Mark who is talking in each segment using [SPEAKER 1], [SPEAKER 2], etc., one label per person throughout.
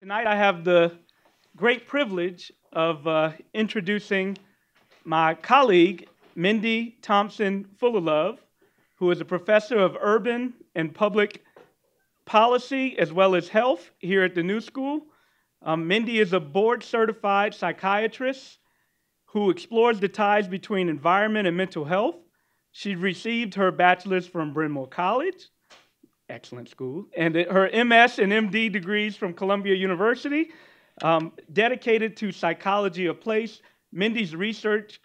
[SPEAKER 1] Tonight I have the great privilege of introducing my colleague, Mindy Thompson Fullalove, who is a professor of urban and public policy as well as health here at the New School. Mindy is a board-certified psychiatrist who explores the ties between environment and mental health. She received her bachelor's from Bryn Mawr College, excellent school, and her MS and MD degrees from Columbia University. Dedicated to psychology of place, Mindy's research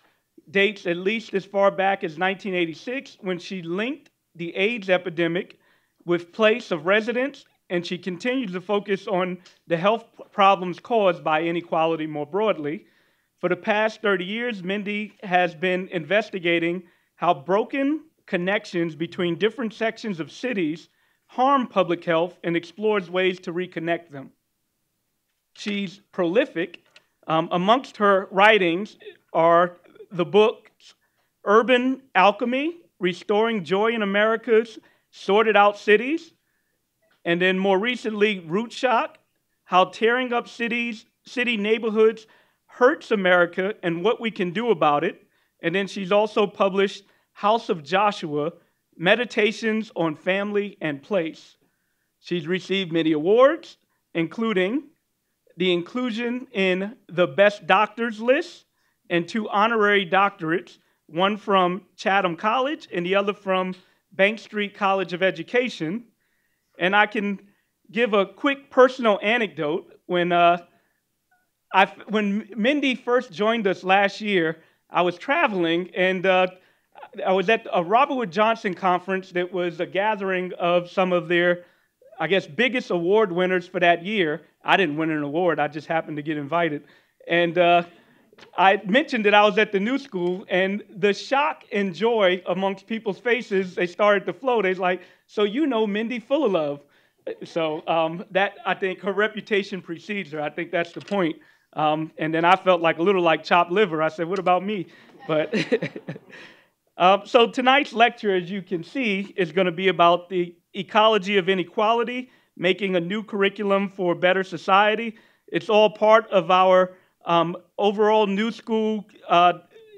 [SPEAKER 1] dates at least as far back as 1986 when she linked the AIDS epidemic with place of residence, and she continues to focus on the health problems caused by inequality more broadly. For the past 30 years, Mindy has been investigating how broken connections between different sections of cities harm public health and explores ways to reconnect them. She's prolific. Amongst her writings are the books Urban Alchemy, Restoring Joy in America's Sorted Out Cities, and then more recently, Root Shock, How Tearing Up City Neighborhoods Hurts America and What We Can Do About It. And then she's also published House of Joshua, Meditations on Family and Place. She's received many awards, including the inclusion in the Best Doctors list and 2 honorary doctorates, one from Chatham College and the other from Bank Street College of Education. And I can give a quick personal anecdote. When Mindy first joined us last year, I was traveling, and I was at a Robert Wood Johnson conference that was a gathering of some of their, I guess, biggest award winners for that year. I didn't win an award, I just happened to get invited. And I mentioned that I was at the New School, and the shock and joy amongst people's faces, they started to flow. They're like, so you know Mindy Fullalove. So that, I think, her reputation precedes her. I think that's the point. And then I felt like a little like chopped liver. I said, what about me? But so tonight's lecture, as you can see, is going to be about the ecology of inequality, making a new curriculum for a better society. It's all part of our overall New School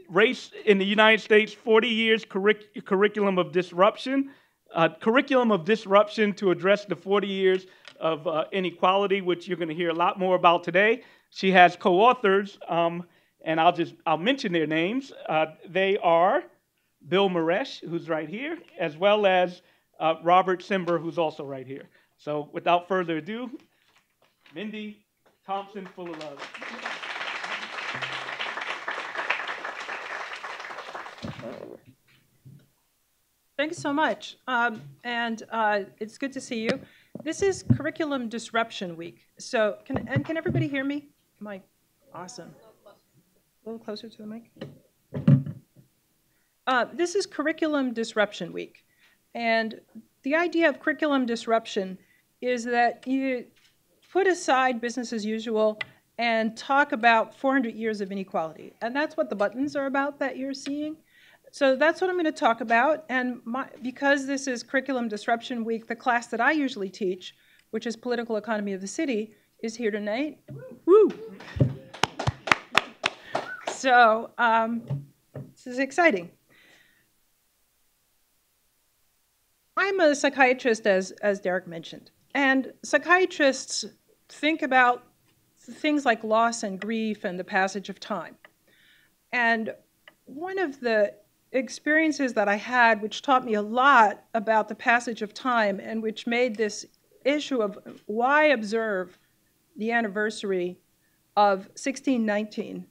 [SPEAKER 1] race in the United States, 40 years curriculum of disruption, to address the 40 years of inequality, which you're going to hear a lot more about today. She has co-authors, and I'll mention their names. They are Bill Maresh, who's right here, as well as Robert Simber, who's also right here. So without further ado, Mindy Thompson Fullalove.
[SPEAKER 2] Thanks so much. It's good to see you. This is Curriculum Disruption Week. So, can everybody hear me? Awesome. A little closer to the mic. This is Curriculum Disruption Week. And the idea of curriculum disruption is that you put aside business as usual and talk about 400 years of inequality. And that's what the buttons are about that you're seeing. So that's what I'm going to talk about. And because this is Curriculum Disruption Week, the class that I usually teach, which is Political Economy of the City, is here tonight. Woo! So this is exciting. I'm a psychiatrist, as Derek mentioned. And psychiatrists think about things like loss and grief and the passage of time. And one of the experiences that I had, which taught me a lot about the passage of time and which made this issue of why observe the anniversary of 1619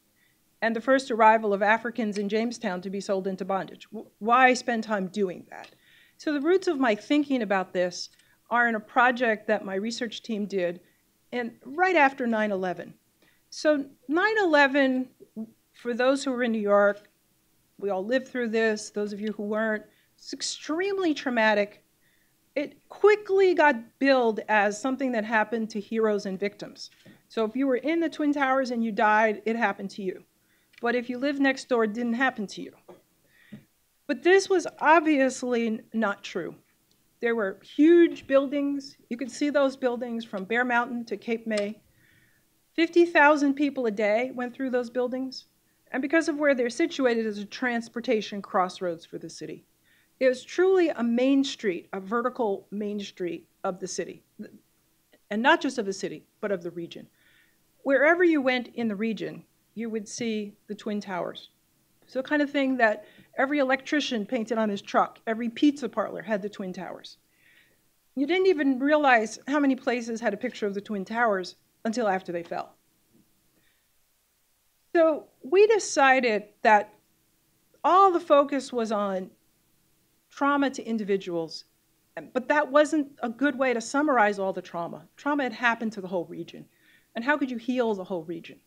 [SPEAKER 2] and the first arrival of Africans in Jamestown to be sold into bondage. Why spend time doing that? So the roots of my thinking about this are in a project that my research team did right after 9/11. So 9/11, for those who were in New York, we all lived through this. Those of you who weren't, it's extremely traumatic. It quickly got billed as something that happened to heroes and victims. So if you were in the Twin Towers and you died, it happened to you. But if you lived next door, it didn't happen to you. But this was obviously not true. There were huge buildings. You could see those buildings from Bear Mountain to Cape May. 50,000 people a day went through those buildings. And because of where they're situated as a transportation crossroads for the city. It was truly a main street, a vertical main street of the city. And not just of the city, but of the region. Wherever you went in the region, you would see the Twin Towers. So the kind of thing that every electrician painted on his truck, every pizza parlor had the Twin Towers. You didn't even realize how many places had a picture of the Twin Towers until after they fell. So we decided that all the focus was on trauma to individuals, but that wasn't a good way to summarize all the trauma. Trauma had happened to the whole region. And how could you heal the whole region?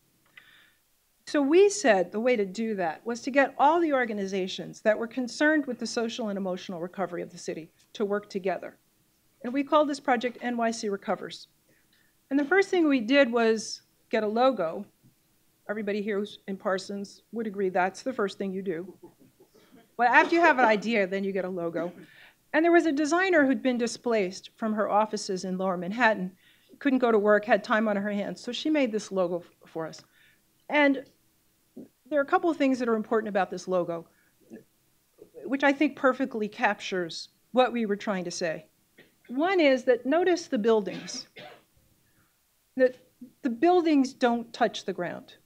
[SPEAKER 2] So we said the way to do that was to get all the organizations that were concerned with the social and emotional recovery of the city to work together. And we called this project NYC Recovers. And the first thing we did was get a logo. Everybody here who's in Parsons would agree that's the first thing you do. But after you have an idea, then you get a logo. And there was a designer who'd been displaced from her offices in Lower Manhattan, couldn't go to work, had time on her hands, so she made this logo for us. And there are a couple of things that are important about this logo, which I think perfectly captures what we were trying to say. One is that notice the buildings, that the buildings don't touch the ground.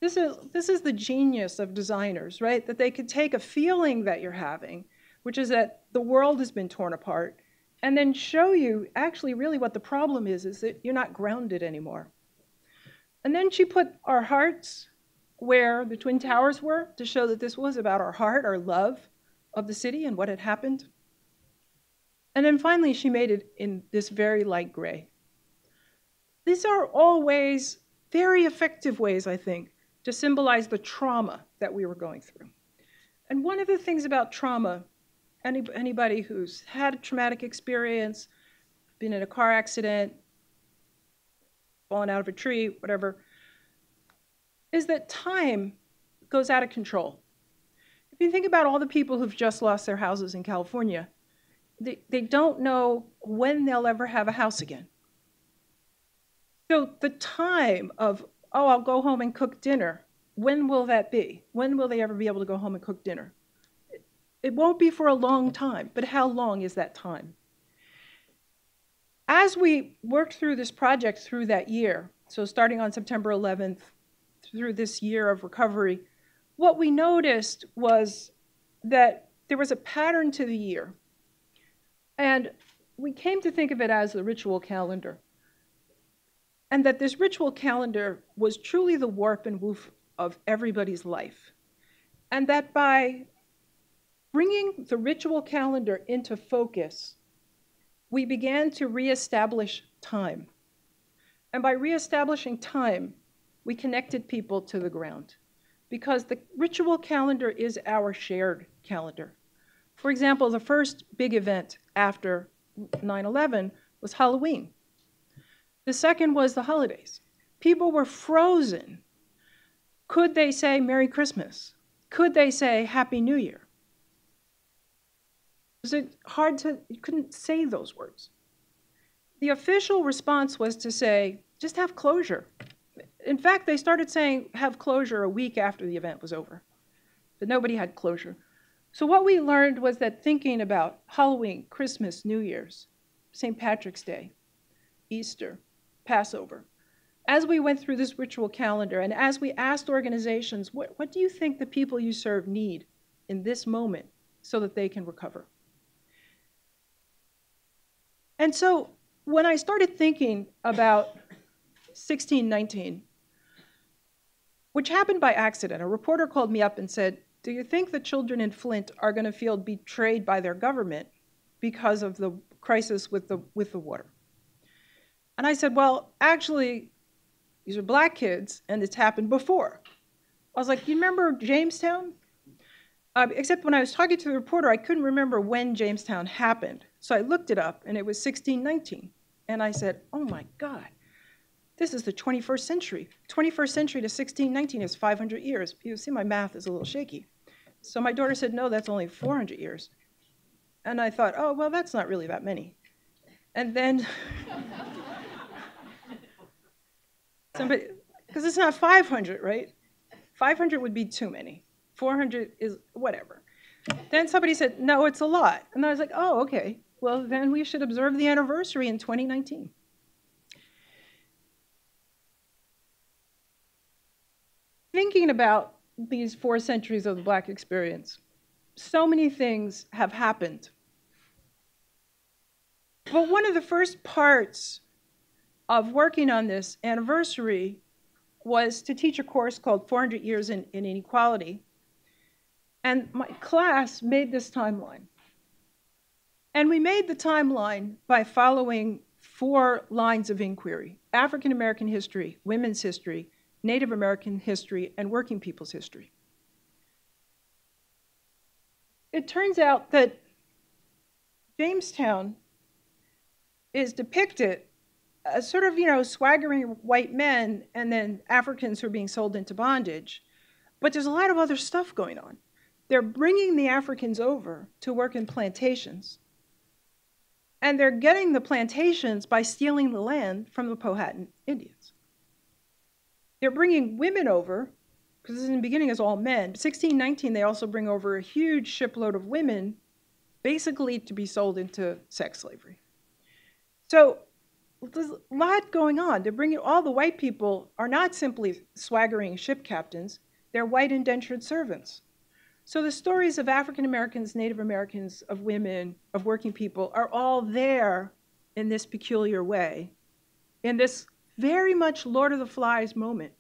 [SPEAKER 2] This is the genius of designers, right? That they could take a feeling that you're having, which is that the world has been torn apart, and then show you actually really what the problem is that you're not grounded anymore. And then she put our hearts where the Twin Towers were to show that this was about our heart, our love of the city and what had happened. And then finally, she made it in this very light gray. These are all ways, very effective ways, I think, to symbolize the trauma that we were going through. And one of the things about trauma, anybody who's had a traumatic experience, been in a car accident, fallen out of a tree, whatever, is that time goes out of control. If you think about all the people who've just lost their houses in California, they don't know when they'll ever have a house again. So the time of, oh, I'll go home and cook dinner, when will that be? When will they ever be able to go home and cook dinner? It won't be for a long time, but how long is that time? As we worked through this project through that year, so starting on September 11th, through this year of recovery, what we noticed was that there was a pattern to the year. And we came to think of it as the ritual calendar. And that this ritual calendar was truly the warp and woof of everybody's life. And that by bringing the ritual calendar into focus, we began to reestablish time. And by reestablishing time, we connected people to the ground. Because the ritual calendar is our shared calendar. For example, the first big event after 9/11 was Halloween. The second was the holidays. People were frozen. Could they say Merry Christmas? Could they say Happy New Year? Was it hard to, you couldn't say those words. The official response was to say, just have closure. In fact, they started saying have closure a week after the event was over, but nobody had closure. So what we learned was that thinking about Halloween, Christmas, New Year's, St. Patrick's Day, Easter, Passover, as we went through this ritual calendar and as we asked organizations, what do you think the people you serve need in this moment so that they can recover? And so when I started thinking about 1619, which happened by accident, a reporter called me up and said, do you think the children in Flint are going to feel betrayed by their government because of the crisis with the water? And I said, well, actually, these are black kids, and it's happened before. I was like, you remember Jamestown? Except when I was talking to the reporter, I couldn't remember when Jamestown happened. So I looked it up, and it was 1619. And I said, oh my God, this is the 21st century. 21st century to 1619 is 500 years. You see, my math is a little shaky. So my daughter said, no, that's only 400 years. And I thought, oh, well, that's not really that many. And then Somebody, because it's not 500, right? 500 would be too many. 400 is whatever. Then somebody said, no, it's a lot. And I was like, oh, okay. Well, then we should observe the anniversary in 2019. Thinking about these 4 centuries of the Black experience, so many things have happened. But one of the first parts of working on this anniversary was to teach a course called 400 Years in Inequality. And my class made this timeline. And we made the timeline by following 4 lines of inquiry: African American history, women's history, Native American history, and working people's history. It turns out that Jamestown is depicted as sort of, swaggering white men and then Africans who are being sold into bondage. But there's a lot of other stuff going on. They're bringing the Africans over to work in plantations. And they're getting the plantations by stealing the land from the Powhatan Indians. They're bringing women over, because in the beginning it's all men. 1619, they also bring over a huge shipload of women, basically to be sold into sex slavery. So there's a lot going on. They're bringing, all the white people are not simply swaggering ship captains, they're white indentured servants. So the stories of African Americans, Native Americans, of women, of working people are all there in this peculiar way, in this very much Lord of the Flies moment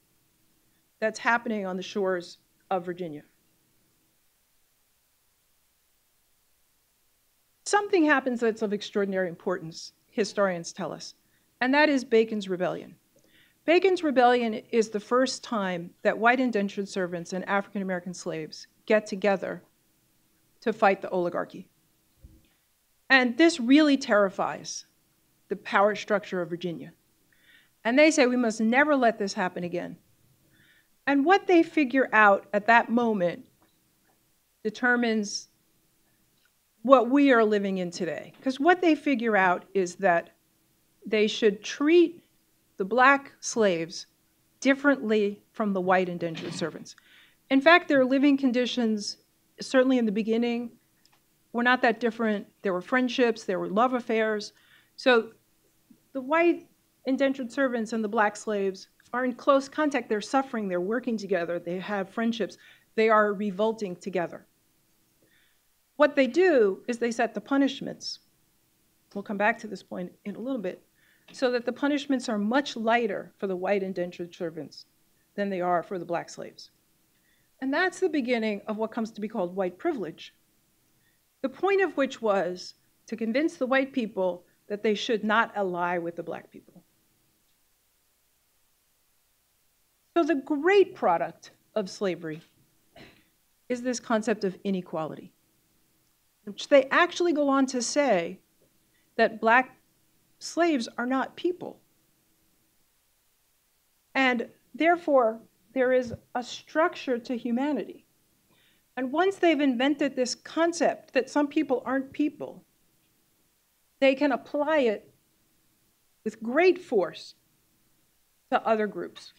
[SPEAKER 2] that's happening on the shores of Virginia. Something happens that's of extraordinary importance, historians tell us, and that is Bacon's Rebellion. Bacon's Rebellion is the first time that white indentured servants and African American slaves get together to fight the oligarchy. And this really terrifies the power structure of Virginia. And they say, we must never let this happen again. And what they figure out at that moment determines what we are living in today. Because what they figure out is that they should treat the Black slaves differently from the white indentured servants. In fact, their living conditions, certainly in the beginning, were not that different. There were friendships, there were love affairs. So the white indentured servants and the Black slaves are in close contact. They're suffering, they're working together, they have friendships, they are revolting together. What they do is they set the punishments. We'll come back to this point in a little bit, so that the punishments are much lighter for the white indentured servants than they are for the Black slaves. And that's the beginning of what comes to be called white privilege, the point of which was to convince the white people that they should not ally with the Black people. So the great product of slavery is this concept of inequality, which they actually go on to say that Black slaves are not people. And therefore, there is a structure to humanity. And once they've invented this concept that some people aren't people, they can apply it with great force to other groups.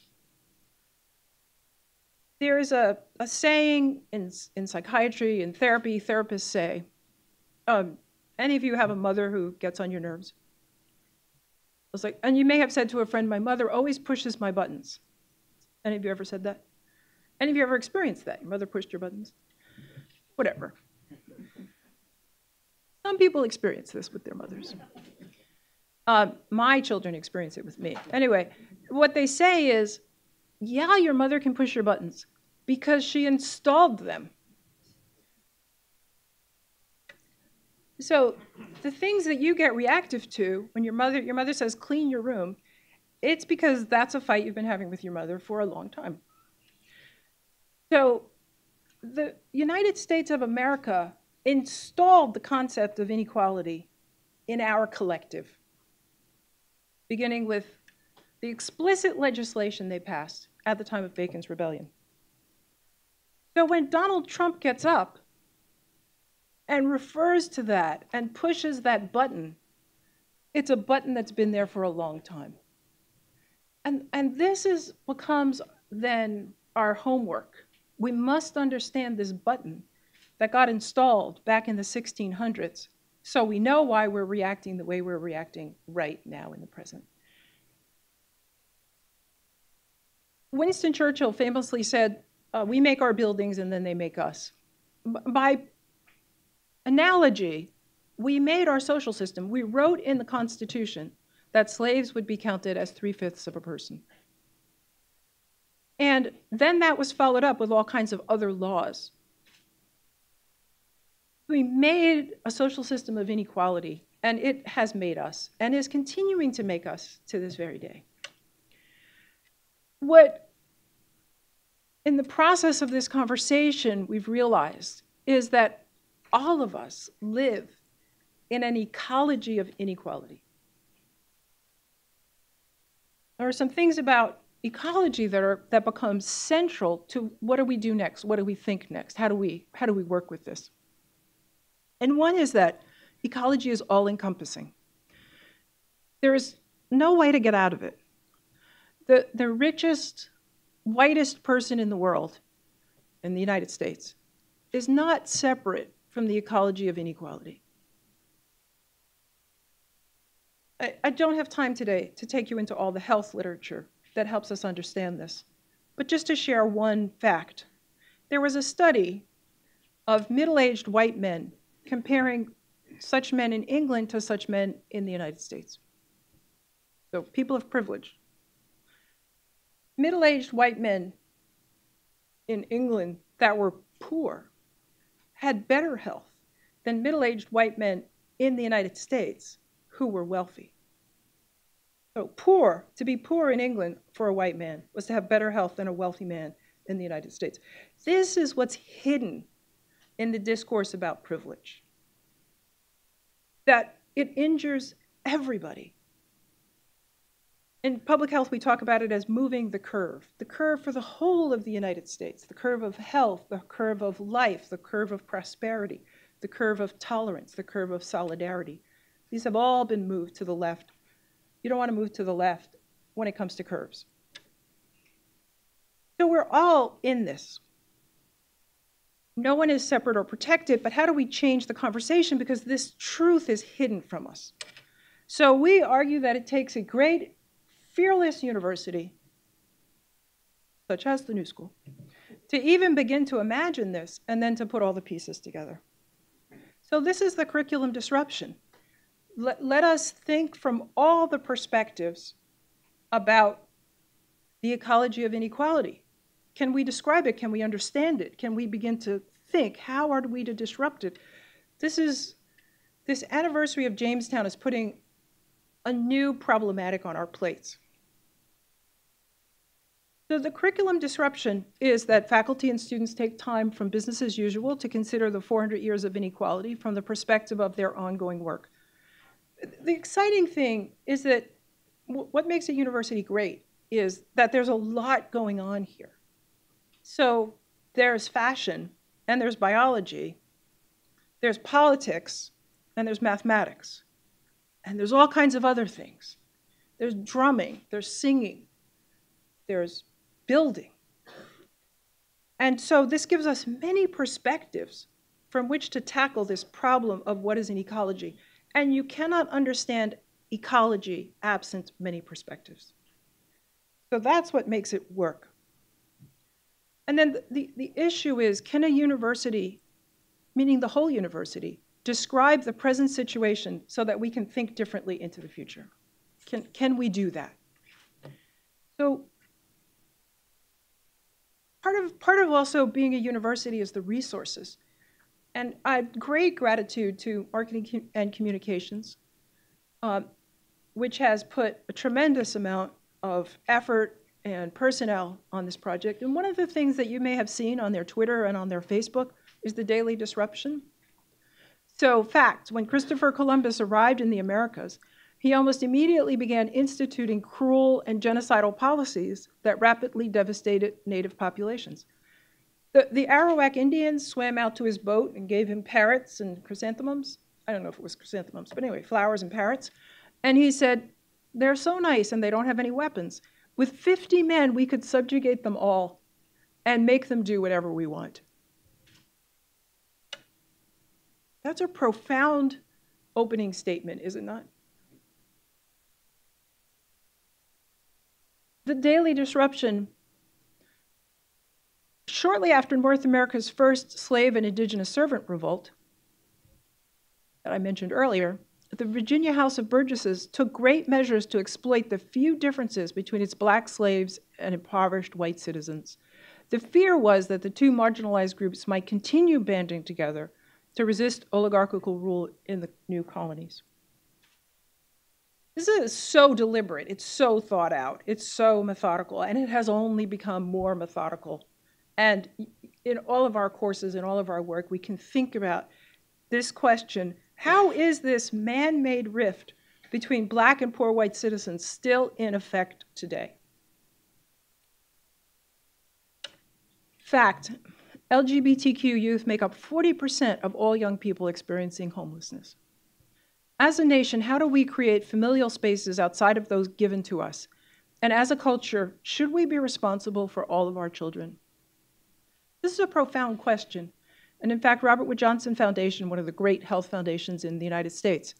[SPEAKER 2] There is a saying in psychiatry and therapy, therapists say, any of you have a mother who gets on your nerves? I was like, and you may have said to a friend, my mother always pushes my buttons. Any of you ever said that? Any of you ever experienced that? Your mother pushed your buttons? Whatever. Some people experience this with their mothers. My children experience it with me. Anyway, what they say is, yeah, your mother can push your buttons because she installed them. So the things that you get reactive to when your mother says, clean your room, it's because that's a fight you've been having with your mother for a long time. So the United States of America installed the concept of inequality in our collective, beginning with the explicit legislation they passed at the time of Bacon's Rebellion. So when Donald Trump gets up and refers to that and pushes that button, it's a button that's been there for a long time. And this becomes then our homework. We must understand this button that got installed back in the 1600s so we know why we're reacting the way we're reacting right now in the present. Winston Churchill famously said, we make our buildings and then they make us. By analogy, we made our social system. We wrote in the Constitution that slaves would be counted as 3/5 of a person. And then that was followed up with all kinds of other laws. We made a social system of inequality, and it has made us, and is continuing to make us to this very day. What, in the process of this conversation, we've realized is that all of us live in an ecology of inequality. There are some things about ecology that become central to what do we do next? What do we think next? How do we work with this? And one is that ecology is all-encompassing. There is no way to get out of it. The richest, whitest person in the world, in the United States, is not separate from the ecology of inequality. I don't have time today to take you into all the health literature that helps us understand this, but just to share one fact. There was a study of middle-aged white men comparing such men in England to such men in the United States. So people of privilege. Middle-aged white men in England that were poor had better health than middle-aged white men in the United States who were wealthy. So to be poor in England for a white man was to have better health than a wealthy man in the United States. This is what's hidden in the discourse about privilege, that it injures everybody. In public health, we talk about it as moving the curve for the whole of the United States, the curve of health, the curve of life, the curve of prosperity, the curve of tolerance, the curve of solidarity. These have all been moved to the left. You don't want to move to the left when it comes to curves. So we're all in this. No one is separate or protected, but how do we change the conversation? Because this truth is hidden from us. So we argue that it takes a great, fearless university, such as the New School, to even begin to imagine this and then to put all the pieces together. So this is the curriculum disruption. Let us think from all the perspectives about the ecology of inequality. Can we describe it? Can we understand it? Can we begin to think, how are we to disrupt it? This anniversary of Jamestown is putting a new problematic on our plates. So the curriculum disruption is that faculty and students take time from business as usual to consider the 400 years of inequality from the perspective of their ongoing work. The exciting thing is that what makes a university great is that there's a lot going on here. So there's fashion, and there's biology, there's politics, and there's mathematics, and there's all kinds of other things. There's drumming, there's singing, there's building. And so this gives us many perspectives from which to tackle this problem of what is an ecology. And you cannot understand ecology absent many perspectives. So that's what makes it work. And then the issue is, can a university, meaning the whole university, describe the present situation so that we can think differently into the future? Can we do that? So part of also being a university is the resources. And I have great gratitude to Marketing and Communications, which has put a tremendous amount of effort and personnel on this project. And one of the things that you may have seen on their Twitter and on their Facebook is the daily disruption. So facts, when Christopher Columbus arrived in the Americas, he almost immediately began instituting cruel and genocidal policies that rapidly devastated native populations. The Arawak Indians swam out to his boat and gave him parrots and chrysanthemums. I don't know if it was chrysanthemums, but anyway, flowers and parrots. And he said, they're so nice and they don't have any weapons, With 50 men, we could subjugate them all and make them do whatever we want. That's a profound opening statement, is it not? The daily disruption. Shortly after North America's first slave and indigenous servant revolt that I mentioned earlier, the Virginia House of Burgesses took great measures to exploit the few differences between its black slaves and impoverished white citizens. The fear was that the two marginalized groups might continue banding together to resist oligarchical rule in the new colonies. This is so deliberate, it's so thought out, it's so methodical, and it has only become more methodical. And in all of our courses, in all of our work, we can think about this question: how is this man-made rift between black and poor white citizens still in effect today? Fact, LGBTQ youth make up 40% of all young people experiencing homelessness. As a nation, how do we create familial spaces outside of those given to us? And as a culture, should we be responsible for all of our children? This is a profound question. And in fact, Robert Wood Johnson Foundation, one of the great health foundations in the United States,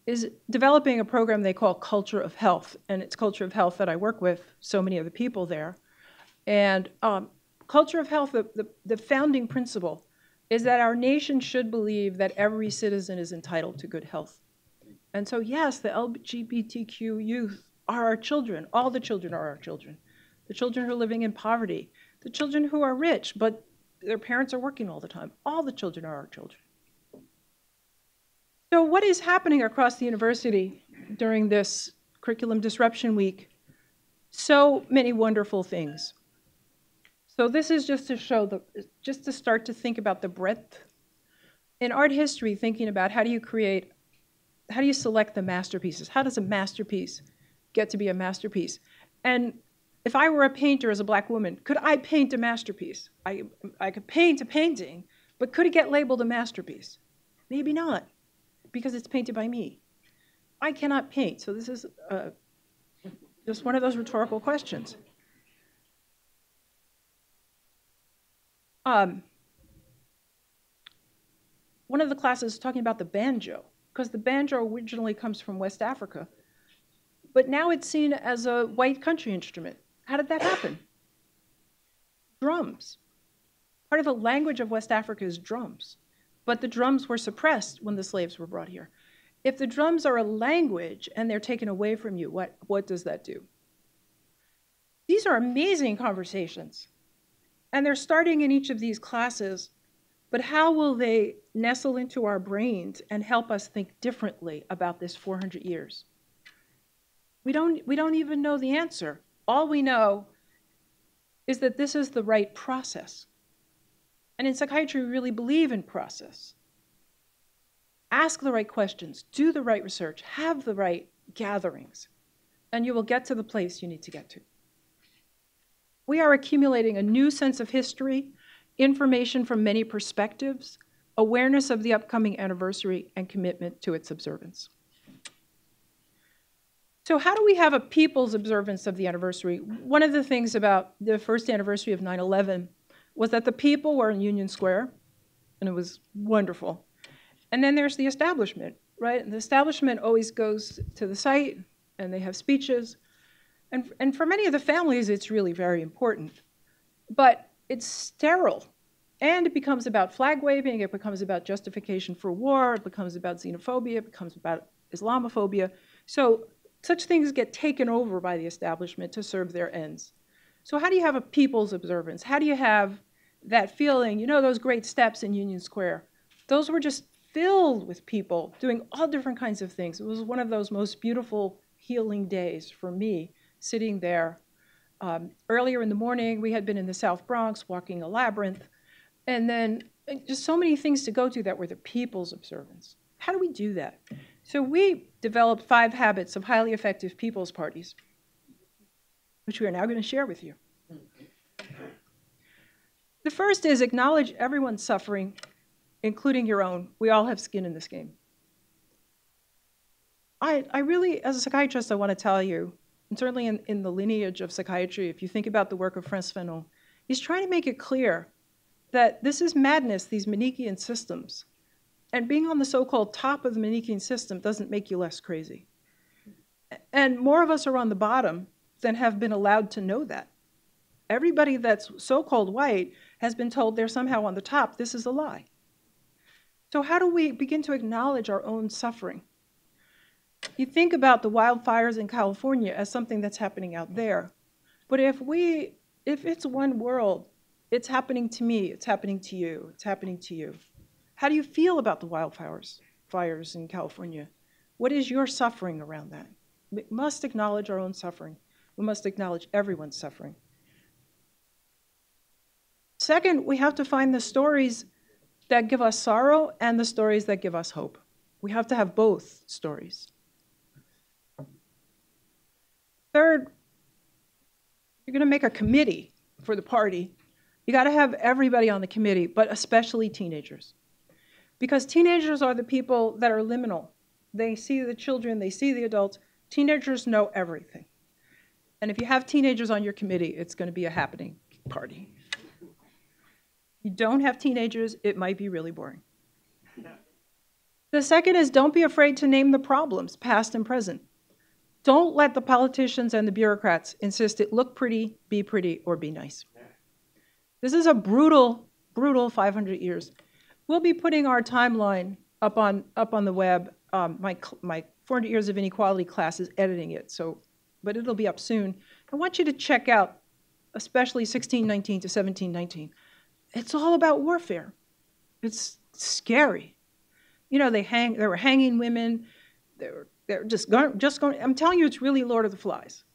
[SPEAKER 2] is developing a program they call Culture of Health. And it's Culture of Health that I work with so many of the people there. And Culture of Health, the founding principle, is that our nation should believe that every citizen is entitled to good health. And so, yes, the LGBTQ youth are our children. All the children are our children. The children who are living in poverty, the children who are rich, but their parents are working all the time. All the children are our children. So what is happening across the university during this Curriculum Disruption Week? So many wonderful things. So this is just to show, just to start to think about the breadth. In art history, thinking about how do you select the masterpieces? How does a masterpiece get to be a masterpiece? And if I were a painter as a black woman, could I paint a masterpiece? I could paint a painting, but could it get labeled a masterpiece? Maybe not, because it's painted by me. I cannot paint, so this is just one of those rhetorical questions. One of the classes is talking about the banjo, because the banjo originally comes from West Africa, but now it's seen as a white country instrument. How did that happen? Drums. Part of the language of West Africa is drums, but the drums were suppressed when the slaves were brought here. If the drums are a language and they're taken away from you, what does that do? These are amazing conversations, and they're starting in each of these classes, but how will they nestle into our brains and help us think differently about this 400 years? We don't even know the answer. All we know is that this is the right process. And in psychiatry, we really believe in process. Ask the right questions, do the right research, have the right gatherings, and you will get to the place you need to get to. We are accumulating a new sense of history, information from many perspectives, awareness of the upcoming anniversary, and commitment to its observance. So how do we have a people's observance of the anniversary? One of the things about the first anniversary of 9/11 was that the people were in Union Square, and it was wonderful. And then there's the establishment, right? And the establishment always goes to the site, and they have speeches. And for many of the families, it's really very important. But it's sterile, and it becomes about flag waving, it becomes about justification for war, it becomes about xenophobia, it becomes about Islamophobia. So such things get taken over by the establishment to serve their ends. So how do you have a people's observance? How do you have that feeling, you know, those great steps in Union Square? Those were just filled with people doing all different kinds of things. It was one of those most beautiful healing days for me, sitting there. Earlier in the morning, we had been in the South Bronx walking a labyrinth, and then just so many things to go to that were the people's observance. How do we do that? So we developed 5 habits of highly effective people's parties, which we are now going to share with you. The first is acknowledge everyone's suffering, including your own. We all have skin in this game. I really, as a psychiatrist, I want to tell you and certainly in the lineage of psychiatry, if you think about the work of Frantz Fanon, he's trying to make it clear that this is madness, these Manichean systems. And being on the so-called top of the Manichean system doesn't make you less crazy. And more of us are on the bottom than have been allowed to know that. Everybody that's so-called white has been told they're somehow on the top. This is a lie. So how do we begin to acknowledge our own suffering? You think about the wildfires in California as something that's happening out there. But if it's one world, it's happening to me, it's happening to you, it's happening to you. How do you feel about the fires in California? What is your suffering around that? We must acknowledge our own suffering. We must acknowledge everyone's suffering. Second, we have to find the stories that give us sorrow and the stories that give us hope. We have to have both stories. Third, you're going to make a committee for the party. You got to have everybody on the committee, but especially teenagers. Because teenagers are the people that are liminal. They see the children, they see the adults. Teenagers know everything. And if you have teenagers on your committee, it's going to be a happening party. You don't have teenagers, it might be really boring. The second is don't be afraid to name the problems, past and present. Don't let the politicians and the bureaucrats insist it look pretty, or be nice. This is a brutal, brutal 500 years. We'll be putting our timeline up on the web. My 400 Years of Inequality class is editing it, but it'll be up soon. I want you to check out, especially 1619 to 1719. It's all about warfare. It's scary. You know, they were hanging women. They're just going. I'm telling you, it's really Lord of the Flies.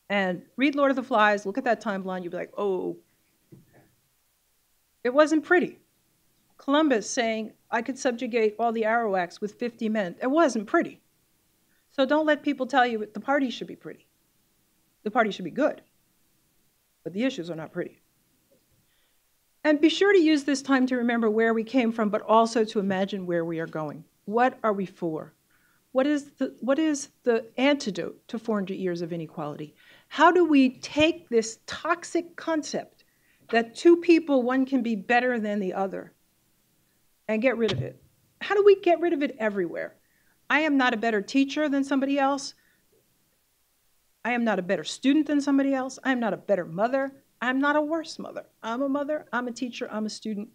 [SPEAKER 2] And read Lord of the Flies. Look at that timeline. You'll be like, oh, it wasn't pretty. Columbus saying, I could subjugate all the Arawaks with 50 men. It wasn't pretty. So don't let people tell you the party should be pretty. The party should be good. But the issues are not pretty. And be sure to use this time to remember where we came from, but also to imagine where we are going. What are we for? What is the antidote to 400 years of inequality? How do we take this toxic concept that two people, one can be better than the other, and get rid of it? How do we get rid of it everywhere? I am not a better teacher than somebody else. I am not a better student than somebody else. I am not a better mother. I'm not a worse mother. I'm a mother, I'm a teacher, I'm a student.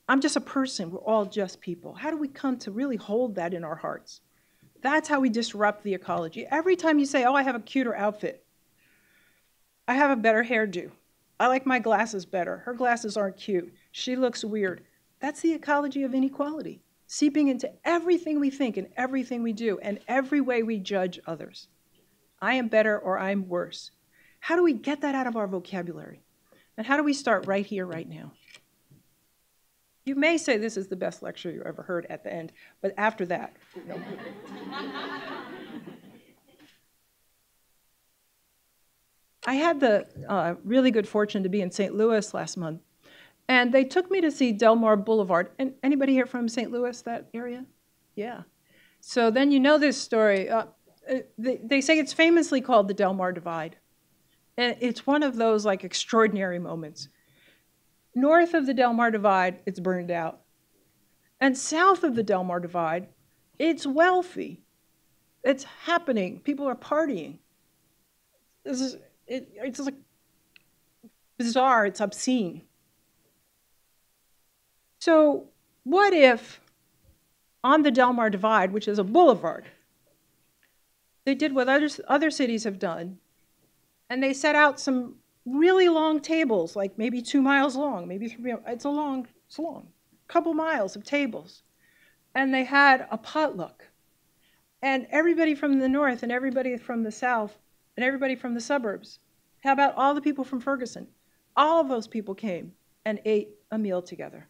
[SPEAKER 2] I'm just a person. We're all just people. How do we come to really hold that in our hearts? That's how we disrupt the ecology. Every time you say, oh, I have a cuter outfit. I have a better hairdo. I like my glasses better. Her glasses aren't cute. She looks weird. That's the ecology of inequality, seeping into everything we think and everything we do and every way we judge others. I am better or I'm worse. How do we get that out of our vocabulary? And how do we start right here, right now? You may say this is the best lecture you ever heard at the end, but after that, no. I had the really good fortune to be in St. Louis last month, and they took me to see Delmar Boulevard. And anybody here from St. Louis, that area? Yeah. So then you know this story. They say it's famously called the Delmar Divide. And it's one of those like extraordinary moments. North of the Delmar Divide, it's burned out. And south of the Delmar Divide, it's wealthy. It's happening. People are partying. It's like bizarre. It's obscene. So what if on the Delmar Divide, which is a boulevard, they did what other cities have done, and they set out some really long tables, like maybe 2 miles long, maybe 3 miles. It's long, couple miles of tables. And they had a potluck. And everybody from the north and everybody from the south and everybody from the suburbs, how about all the people from Ferguson? All of those people came and ate a meal together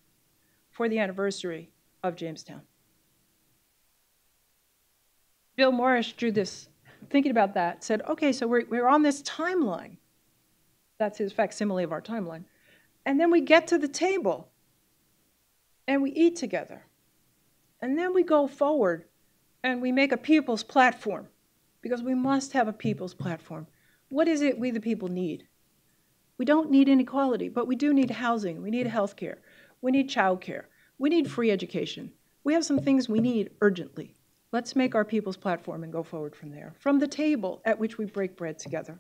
[SPEAKER 2] for the anniversary of Jamestown. Bill Morris drew this, thinking about that, said, okay, so we're on this timeline. That's his facsimile of our timeline. And then we get to the table and we eat together. And then we go forward and we make a people's platform because we must have a people's platform. What is it we the people need? We don't need inequality, but we do need housing. We need health care. We need childcare. We need free education. We have some things we need urgently. Let's make our people's platform and go forward from there, from the table at which we break bread together.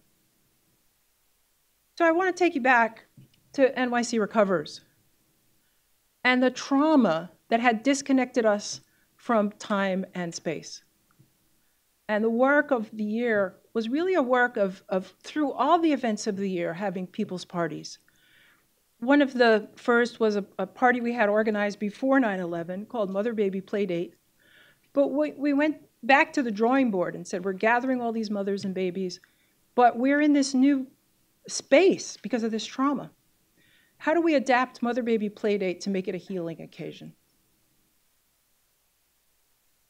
[SPEAKER 2] So I want to take you back to NYC Recovers and the trauma that had disconnected us from time and space. And the work of the year was really a work of through all the events of the year, having people's parties. One of the first was a party we had organized before 9/11 called Mother Baby Playdate. But we went back to the drawing board and said, we're gathering all these mothers and babies, but we're in this new space because of this trauma. How do we adapt Mother Baby Playdate to make it a healing occasion?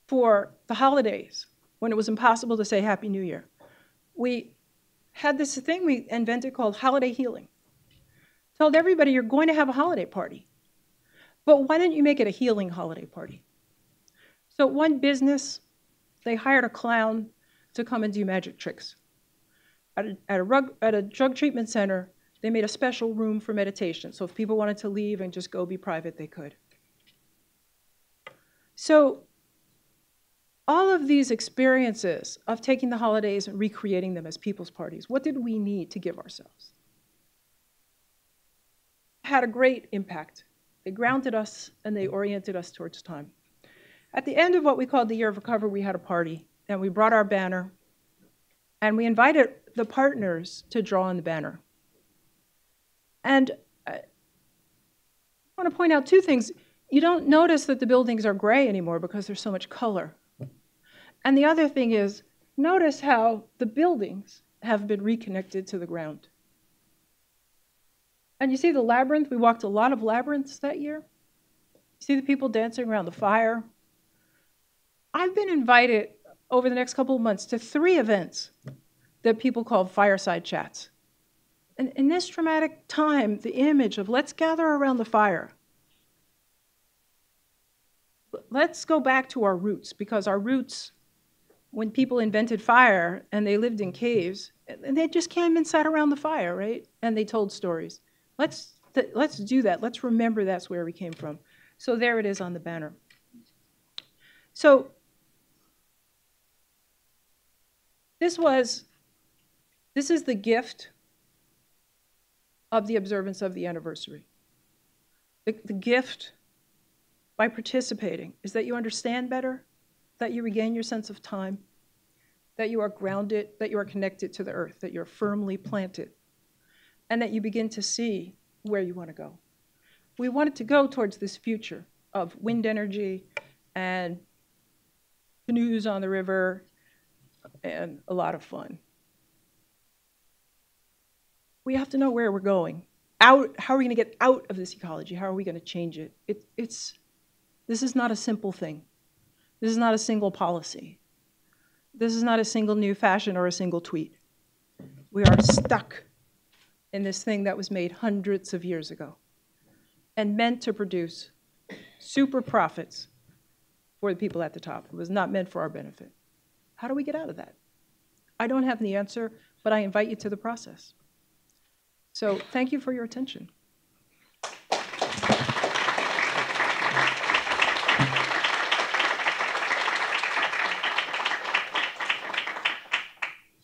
[SPEAKER 2] For the holidays, when it was impossible to say Happy New Year, we had this thing we invented called holiday healing. Told everybody you're going to have a holiday party, but why don't you make it a healing holiday party? So one business, they hired a clown to come and do magic tricks. At a drug treatment center, they made a special room for meditation. So if people wanted to leave and just go be private, they could. So all of these experiences of taking the holidays and recreating them as people's parties, what did we need to give ourselves? Had a great impact. They grounded us and they oriented us towards time. At the end of what we called the Year of Recovery, we had a party and we brought our banner and we invited the partners to draw on the banner. And I want to point out two things. You don't notice that the buildings are gray anymore because there's so much color. And the other thing is, notice how the buildings have been reconnected to the ground. And you see the labyrinth? We walked a lot of labyrinths that year. You see the people dancing around the fire? I've been invited over the next couple of months to 3 events that people call fireside chats. And in this traumatic time, the image of let's gather around the fire. Let's go back to our roots, because our roots, when people invented fire and they lived in caves, and they just came and sat around the fire, right? And they told stories. Let's do that. Let's remember that's where we came from. So there it is on the banner. So this is the gift of the observance of the anniversary. The gift by participating is that you understand better, that you regain your sense of time, that you are grounded, that you are connected to the earth, that you're firmly planted, and that you begin to see where you want to go. We wanted to go towards this future of wind energy and canoes on the river and a lot of fun. We have to know where we're going. How are we going to get out of this ecology? How are we going to change it? This is not a simple thing. This is not a single policy. This is not a single new fashion or a single tweet. We are stuck in this thing that was made hundreds of years ago and meant to produce super profits for the people at the top. It was not meant for our benefit. How do we get out of that? I don't have the answer, but I invite you to the process. So thank you for your attention.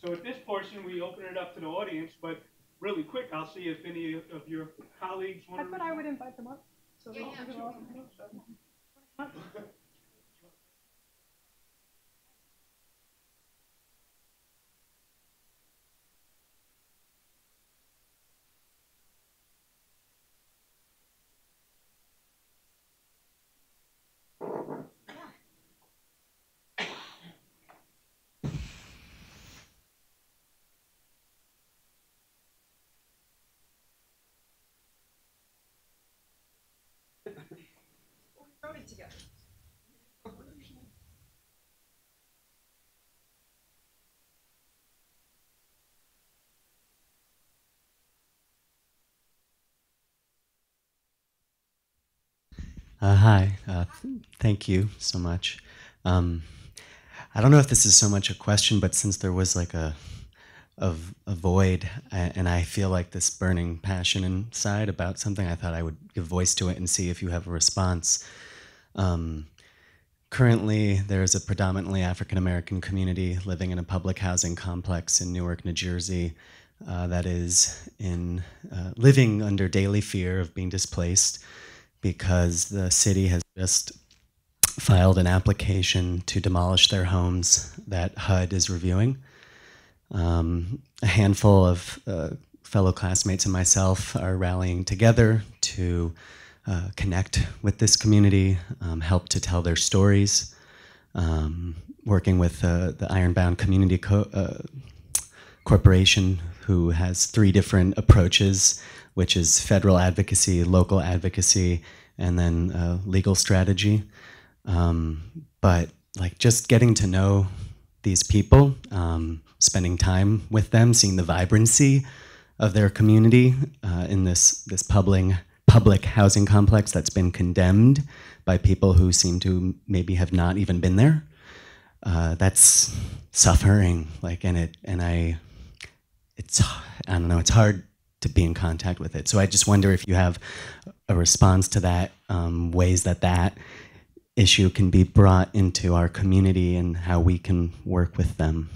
[SPEAKER 1] So at this portion, we open it up to the audience, but really quick, I'll see if any of your colleagues want to.
[SPEAKER 2] I thought I would invite them up. So
[SPEAKER 3] Yeah, sure. We wrote it together.
[SPEAKER 4] Hi, thank you so much.
[SPEAKER 3] I don't know if this is so much a question, but since there was like a void, and I feel like this burning passion inside about something, I thought I would give voice to it and see if you have a response. Currently, there is a predominantly African-American community living in a public housing complex in Newark, New Jersey, that is living under daily fear of being displaced because the city has just filed an application to demolish their homes that HUD is reviewing. A handful of fellow classmates and myself are rallying together to connect with this community, help to tell their stories, working with the Ironbound Community Corporation, who has 3 different approaches, which is federal advocacy, local advocacy, and then legal strategy. But like just getting to know these people, spending time with them, seeing the vibrancy of their community in this public housing complex that's been condemned by people who seem to maybe have not even been there. That's suffering, like, I don't know, it's hard to be in contact with it. So I just wonder if you have a response to that, ways that issue can be brought into our community and how we can work with them.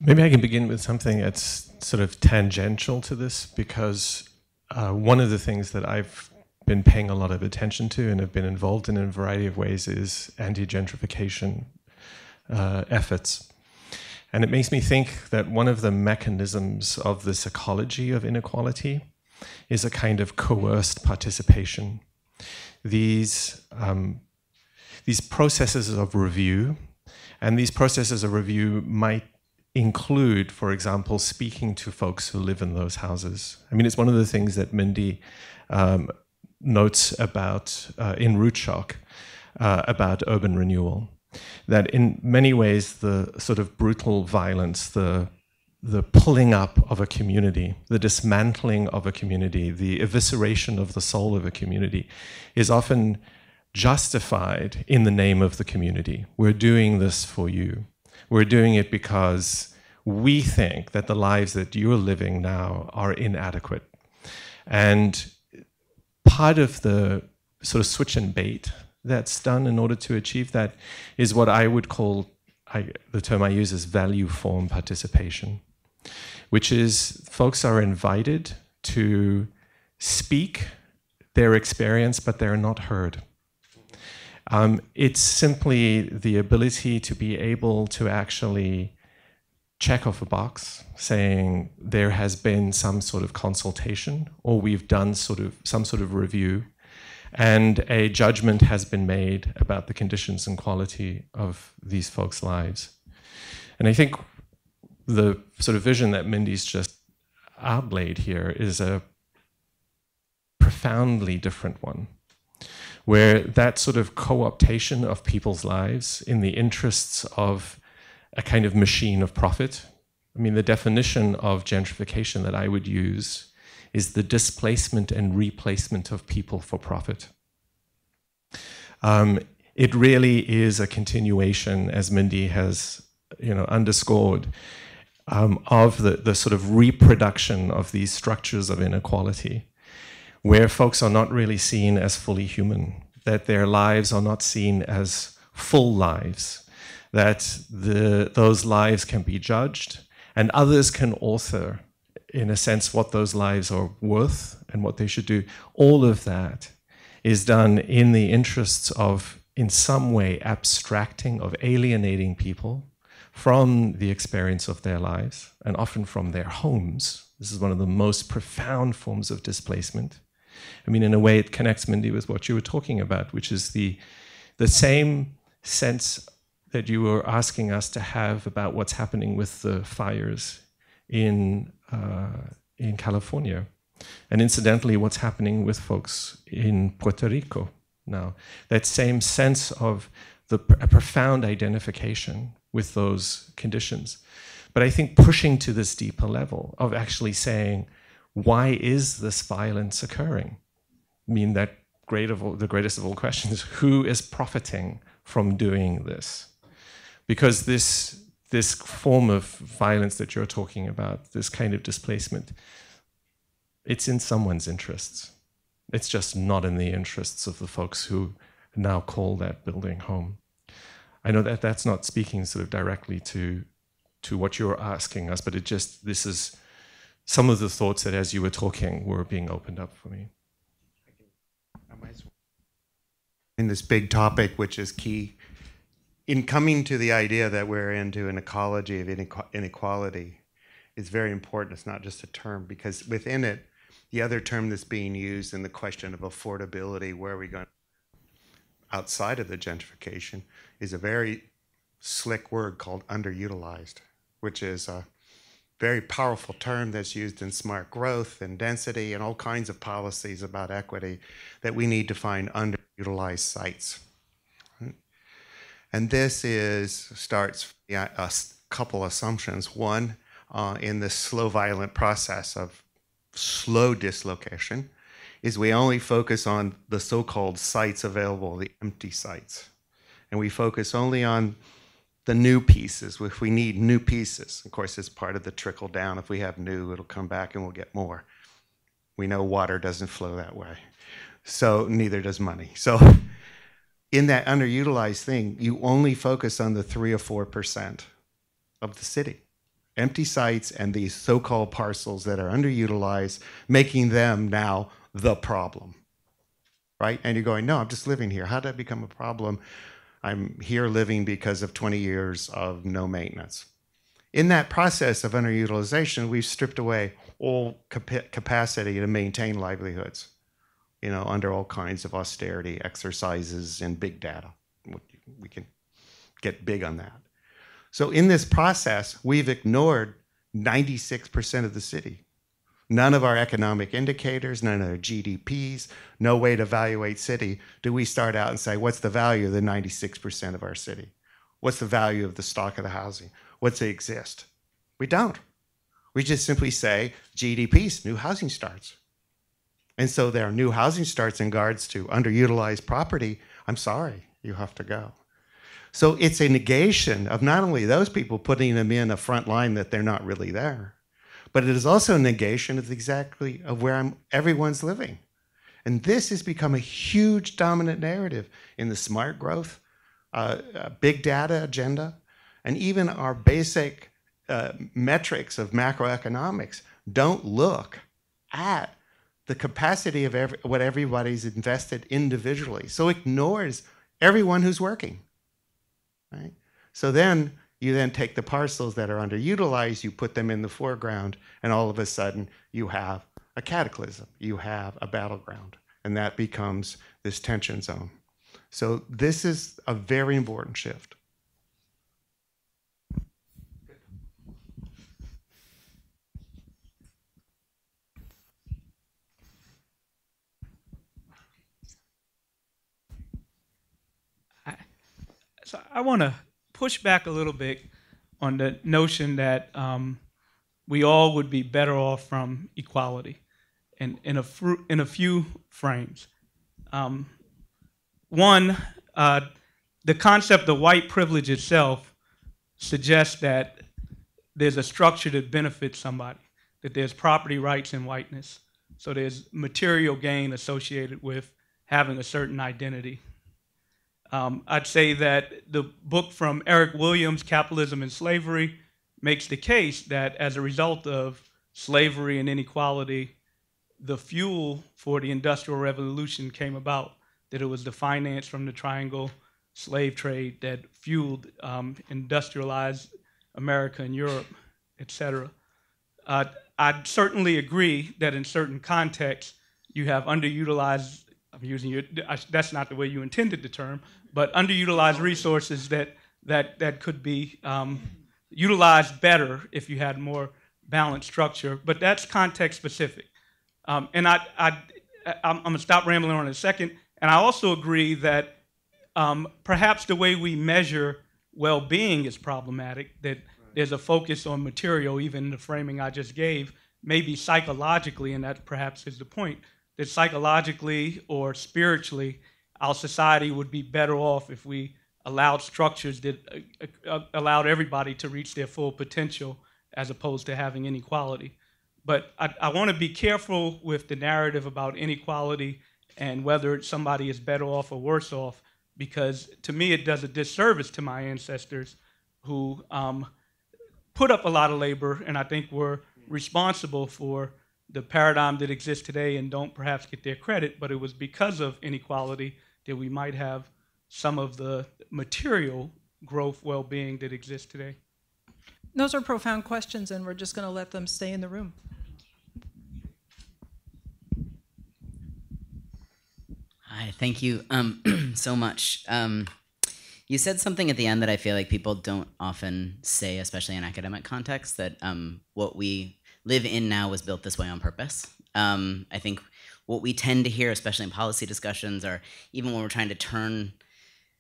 [SPEAKER 4] Maybe I can begin with something that's sort of tangential to this, because one of the things that I've been paying a lot of attention to and have been involved in a variety of ways is anti-gentrification efforts. And it makes me think that one of the mechanisms of this ecology of inequality is a kind of coerced participation. These processes of review, and these processes of review might include, for example, speaking to folks who live in those houses. I mean, it's one of the things that Mindy notes about in Root Shock about urban renewal, that in many ways the sort of brutal violence, the pulling up of a community, the dismantling of a community, the evisceration of the soul of a community is often justified in the name of the community. We're doing this for you. We're doing it because we think that the lives that you're living now are inadequate. And part of the sort of switch and bait that's done in order to achieve that is what I would call, the term I use is value form participation, which is folks are invited to speak their experience, but they're not heard. It's simply the ability to be able to actually check off a box saying there has been some sort of consultation, or we've done some sort of review, and a judgment has been made about the conditions and quality of these folks' lives. And I think the sort of vision that Mindy's just outlaid here is a profoundly different one, where that sort of co-optation of people's lives in the interests of a kind of machine of profit. I mean, the definition of gentrification that I would use is the displacement and replacement of people for profit. It really is a continuation, as Mindy has underscored, of the sort of reproduction of these structures of inequality, where folks are not really seen as fully human, that their lives are not seen as full lives, that those lives can be judged, and others can author, in a sense, what those lives are worth and what they should do. All of that is done in the interests of, in some way, abstracting, of alienating people from the experience of their lives, and often from their homes. This is one of the most profound forms of displacement. I mean, in a way, it connects, Mindy, with what you were talking about, which is the same sense that you were asking us to have about what's happening with the fires in California. And incidentally, what's happening with folks in Puerto Rico now. That same sense of a profound identification with those conditions. But I think pushing to this deeper level of actually saying, why is this violence occurring? mean that the greatest of all questions: who is profiting from doing this? Because this form of violence that you're talking about, this kind of displacement, it's in someone's interests. It's just not in the interests of the folks who now call that building home. I know that that's not speaking sort of directly to what you're asking us, but this is some of the thoughts that as you were talking were being opened up for me.
[SPEAKER 5] In this big topic, which is key, in coming to the idea that we're into an ecology of inequality, is very important. It's not just a term, because within it, the other term that's being used in the question of affordability, where are we going outside of the gentrification, is a very slick word called underutilized, which is a very powerful term that's used in smart growth and density and all kinds of policies about equity, that we need to find underutilized sites. And this starts a couple assumptions. One, in the slow, violent process of slow dislocation, is we only focus on the so-called sites available, the empty sites. And we focus only on the new pieces, if we need new pieces. Of course, it's part of the trickle down. If we have new, it'll come back and we'll get more. We know water doesn't flow that way. So neither does money. So in that underutilized thing, you only focus on the 3 or 4% of the city. Empty sites and these so-called parcels that are underutilized, making them now the problem, right? And you're going, no, I'm just living here. How did that become a problem? I'm here living because of 20 years of no maintenance. In that process of underutilization, we've stripped away all capacity to maintain livelihoods, under all kinds of austerity exercises and big data. We can get big on that. So in this process, we've ignored 96% of the city. None of our economic indicators, none of our GDPs, no way to evaluate city, do we start out and say, what's the value of the 96% of our city? What's the value of the stock of the housing? What's it exist? We don't. We just simply say GDPs, new housing starts. And so there are new housing starts in regards to underutilized property. I'm sorry, you have to go. So it's a negation of not only those people putting them in a front line that they're not really there, but it is also a negation of exactly of where everyone's living. And this has become a huge dominant narrative in the smart growth, big data agenda, and even our basic metrics of macroeconomics don't look at the capacity of what everybody's invested individually. So ignores everyone who's working, right? So then you then take the parcels that are underutilized, you put them in the foreground, and all of a sudden you have a cataclysm, you have a battleground, and that becomes this tension zone. So this is a very important shift.
[SPEAKER 1] So I want to push back a little bit on the notion that we all would be better off from equality in a few frames. One, the concept of white privilege itself suggests that there's a structure that benefits somebody, that there's property rights in whiteness. So there's material gain associated with having a certain identity. I'd say that the book from Eric Williams, Capitalism and Slavery, makes the case that as a result of slavery and inequality, the fuel for the Industrial Revolution came about, that it was the finance from the triangle slave trade that fueled industrialized America and Europe, et cetera. I'd certainly agree that in certain contexts, you have underutilized, I'm using your, that's not the way you intended the term, but underutilized resources that could be utilized better if you had more balanced structure, but that's context specific. And I'm gonna stop rambling on in a second, and I also agree that perhaps the way we measure well-being is problematic, that there's a focus on material, even in the framing I just gave, maybe psychologically, and that perhaps is the point, that psychologically or spiritually, our society would be better off if we allowed structures that allowed everybody to reach their full potential as opposed to having inequality. But I want to be careful with the narrative about inequality and whether somebody is better off or worse off, because to me it does a disservice to my ancestors who put up a lot of labor and I think were responsible for the paradigm that exists today and don't perhaps get their credit, but it was because of inequality that we might have some of the material growth, well-being that exists today.
[SPEAKER 2] Those are profound questions, and we're just going to let them stay in the room.
[SPEAKER 6] Hi, thank you so much. You said something at the end that I feel like people don't often say, especially in academic contexts, that what we live in now was built this way on purpose. I think what we tend to hear, especially in policy discussions, or even when we're trying to turn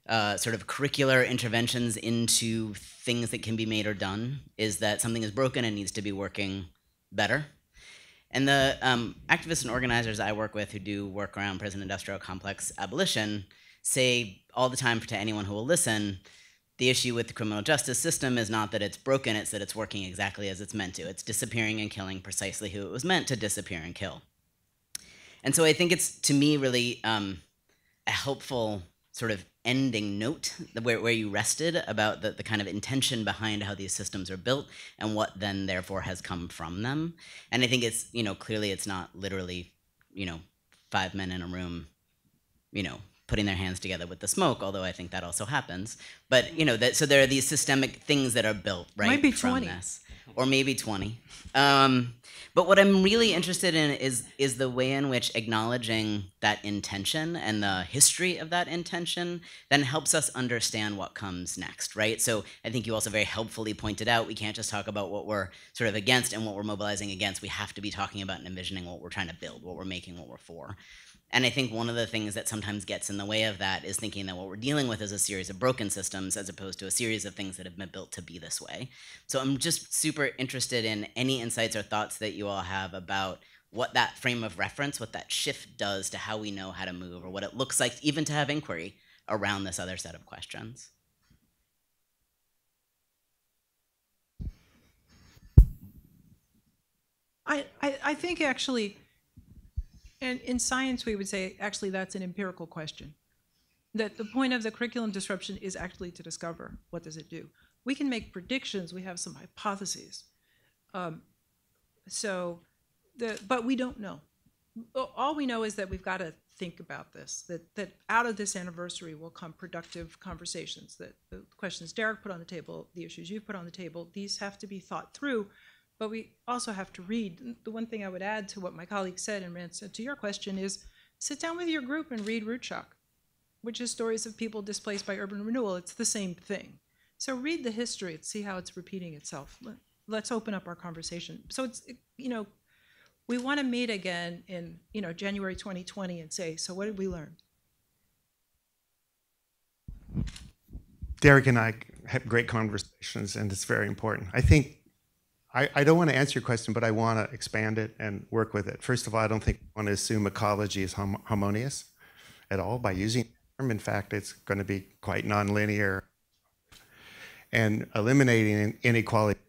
[SPEAKER 6] sort of curricular interventions into things that can be made or done, is that something is broken and needs to be working better. And the activists and organizers I work with who do work around prison-industrial complex abolition say all the time to anyone who will listen, the issue with the criminal justice system is not that it's broken, it's that it's working exactly as it's meant to. It's disappearing and killing precisely who it was meant to disappear and kill. And so I think it's, to me, really a helpful sort of ending note where you rested about the kind of intention behind how these systems are built and what then therefore has come from them. And I think it's, clearly it's not literally, 5 men in a room, putting their hands together with the smoke, although I think that also happens. But, so there are these systemic things that are built, right,
[SPEAKER 2] might be
[SPEAKER 6] from
[SPEAKER 2] 20.
[SPEAKER 6] this. Or maybe 20. But what I'm really interested in is the way in which acknowledging that intention and the history of that intention then helps us understand what comes next, right? So I think you also very helpfully pointed out we can't just talk about what we're sort of against and what we're mobilizing against. We have to be talking about and envisioning what we're trying to build, what we're making, what we're for. And I think one of the things that sometimes gets in the way of that is thinking that what we're dealing with is a series of broken systems as opposed to a series of things that have been built to be this way. So I'm just super interested in any insights or thoughts that you all have about what that frame of reference, what that shift does to how we know how to move, or what it looks like even to have inquiry around this other set of questions.
[SPEAKER 2] I think actually, and in science, we would say, actually, that's an empirical question. That the point of the curriculum disruption is actually to discover what does it do. We can make predictions. We have some hypotheses. But we don't know. All we know is that we've got to think about this, that out of this anniversary will come productive conversations, that the questions Derek put on the table, the issues you put on the table, these have to be thought through. But we also have to read. The one thing I would add to what my colleague said in answer to your question is sit down with your group and read Root Shock, which is stories of people displaced by urban renewal. It's the same thing. So read the history and see how it's repeating itself. Let's open up our conversation. So we want to meet again in January 2020 and say, so what did we learn?
[SPEAKER 5] Derek and I have great conversations, and it's very important. I think I don't want to answer your question, but I want to expand it and work with it. First of all, I don't think we want to assume ecology is harmonious at all by using the term. In fact, it's going to be quite nonlinear. And eliminating inequality,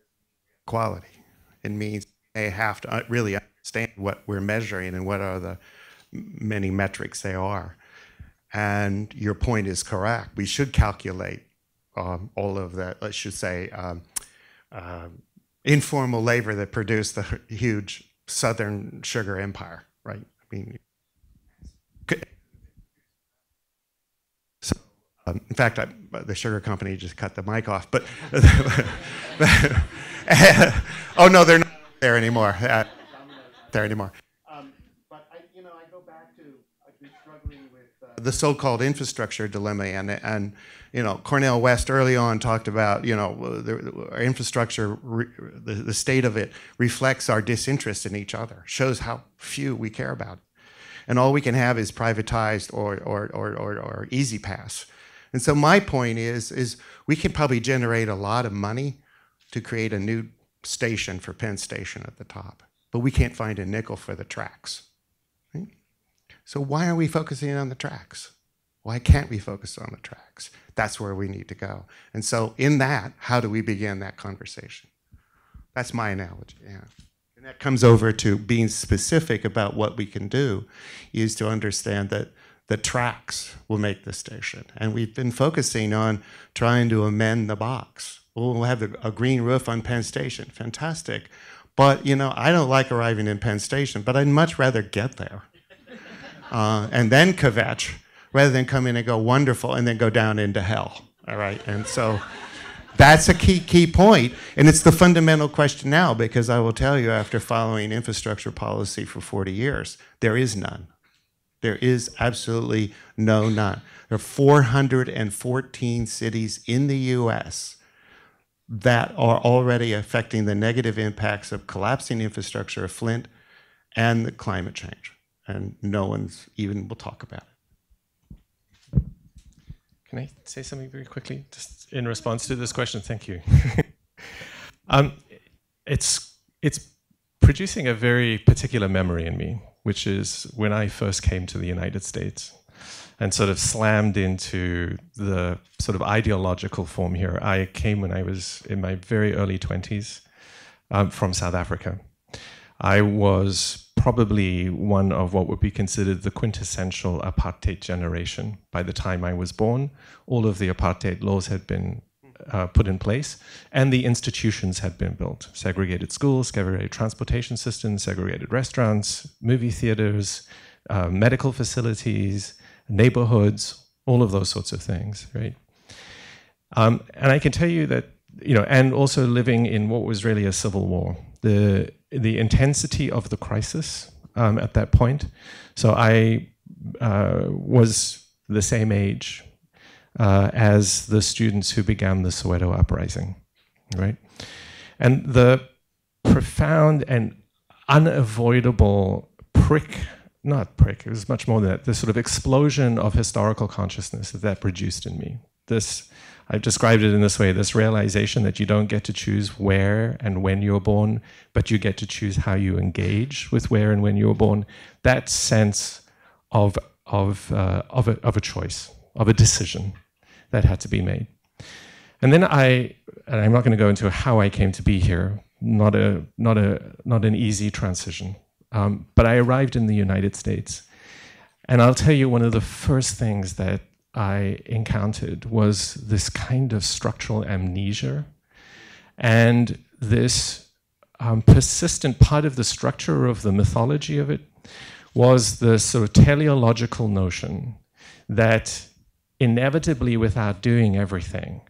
[SPEAKER 5] it means they have to really understand what we're measuring and what are the many metrics they are. And your point is correct. We should calculate all of that, let's just say, informal labor that produced the huge Southern sugar empire, right? I mean, so in fact, the sugar company just cut the mic off, but oh no, they're not there anymore. But I go back to I've been struggling with the so-called infrastructure dilemma, and Cornel West early on talked about our infrastructure, the state of it reflects our disinterest in each other, shows how few we care about it. And all we can have is privatized or easy pass. And so my point is we can probably generate a lot of money to create a new station for Penn Station at the top, but we can't find a nickel for the tracks. Right? So why are we focusing on the tracks? Why can't we focus on the tracks? That's where we need to go. And so in that, how do we begin that conversation? That's my analogy, yeah. And that comes over to being specific about what we can do, is to understand that the tracks will make the station. And we've been focusing on trying to amend the box. We'll have a green roof on Penn Station, fantastic. But, you know, I don't like arriving in Penn Station, but I'd much rather get there. And then kvetch, rather than come in and go wonderful and then go down into hell, all right? And so that's a key point, and it's the fundamental question now, because I will tell you, after following infrastructure policy for 40 years, there is none. There is absolutely none. There are 414 cities in the US that are already affecting the negative impacts of collapsing infrastructure of Flint and the climate change. And no one's even will talk about it.
[SPEAKER 4] Can I say something very quickly, just in response to this question? Thank you. It's producing a very particular memory in me, which is when I first came to the United States and sort of slammed into the sort of ideological form here. I came when I was in my very early 20s from South Africa. I was probably one of what would be considered the quintessential apartheid generation. By the time I was born, all of the apartheid laws had been put in place, and the institutions had been built. Segregated schools, segregated transportation systems, segregated restaurants, movie theaters, medical facilities, neighborhoods, all of those sorts of things, right? And I can tell you that, you know, and also living in what was really a civil war. The intensity of the crisis at that point. So I was the same age as the students who began the Soweto uprising, right? And the profound and unavoidable it was much more than that, the sort of explosion of historical consciousness that produced in me. I've described it in this way, this realization that you don't get to choose where and when you're born, but you get to choose how you engage with where and when you're born. That sense of a choice, of a decision that had to be made. And then I'm not going to go into how I came to be here, not an easy transition. But I arrived in the United States. And I'll tell you, one of the first things that I encountered was this kind of structural amnesia. And this persistent part of the structure of the mythology of it was the sort of teleological notion that inevitably, without doing everything,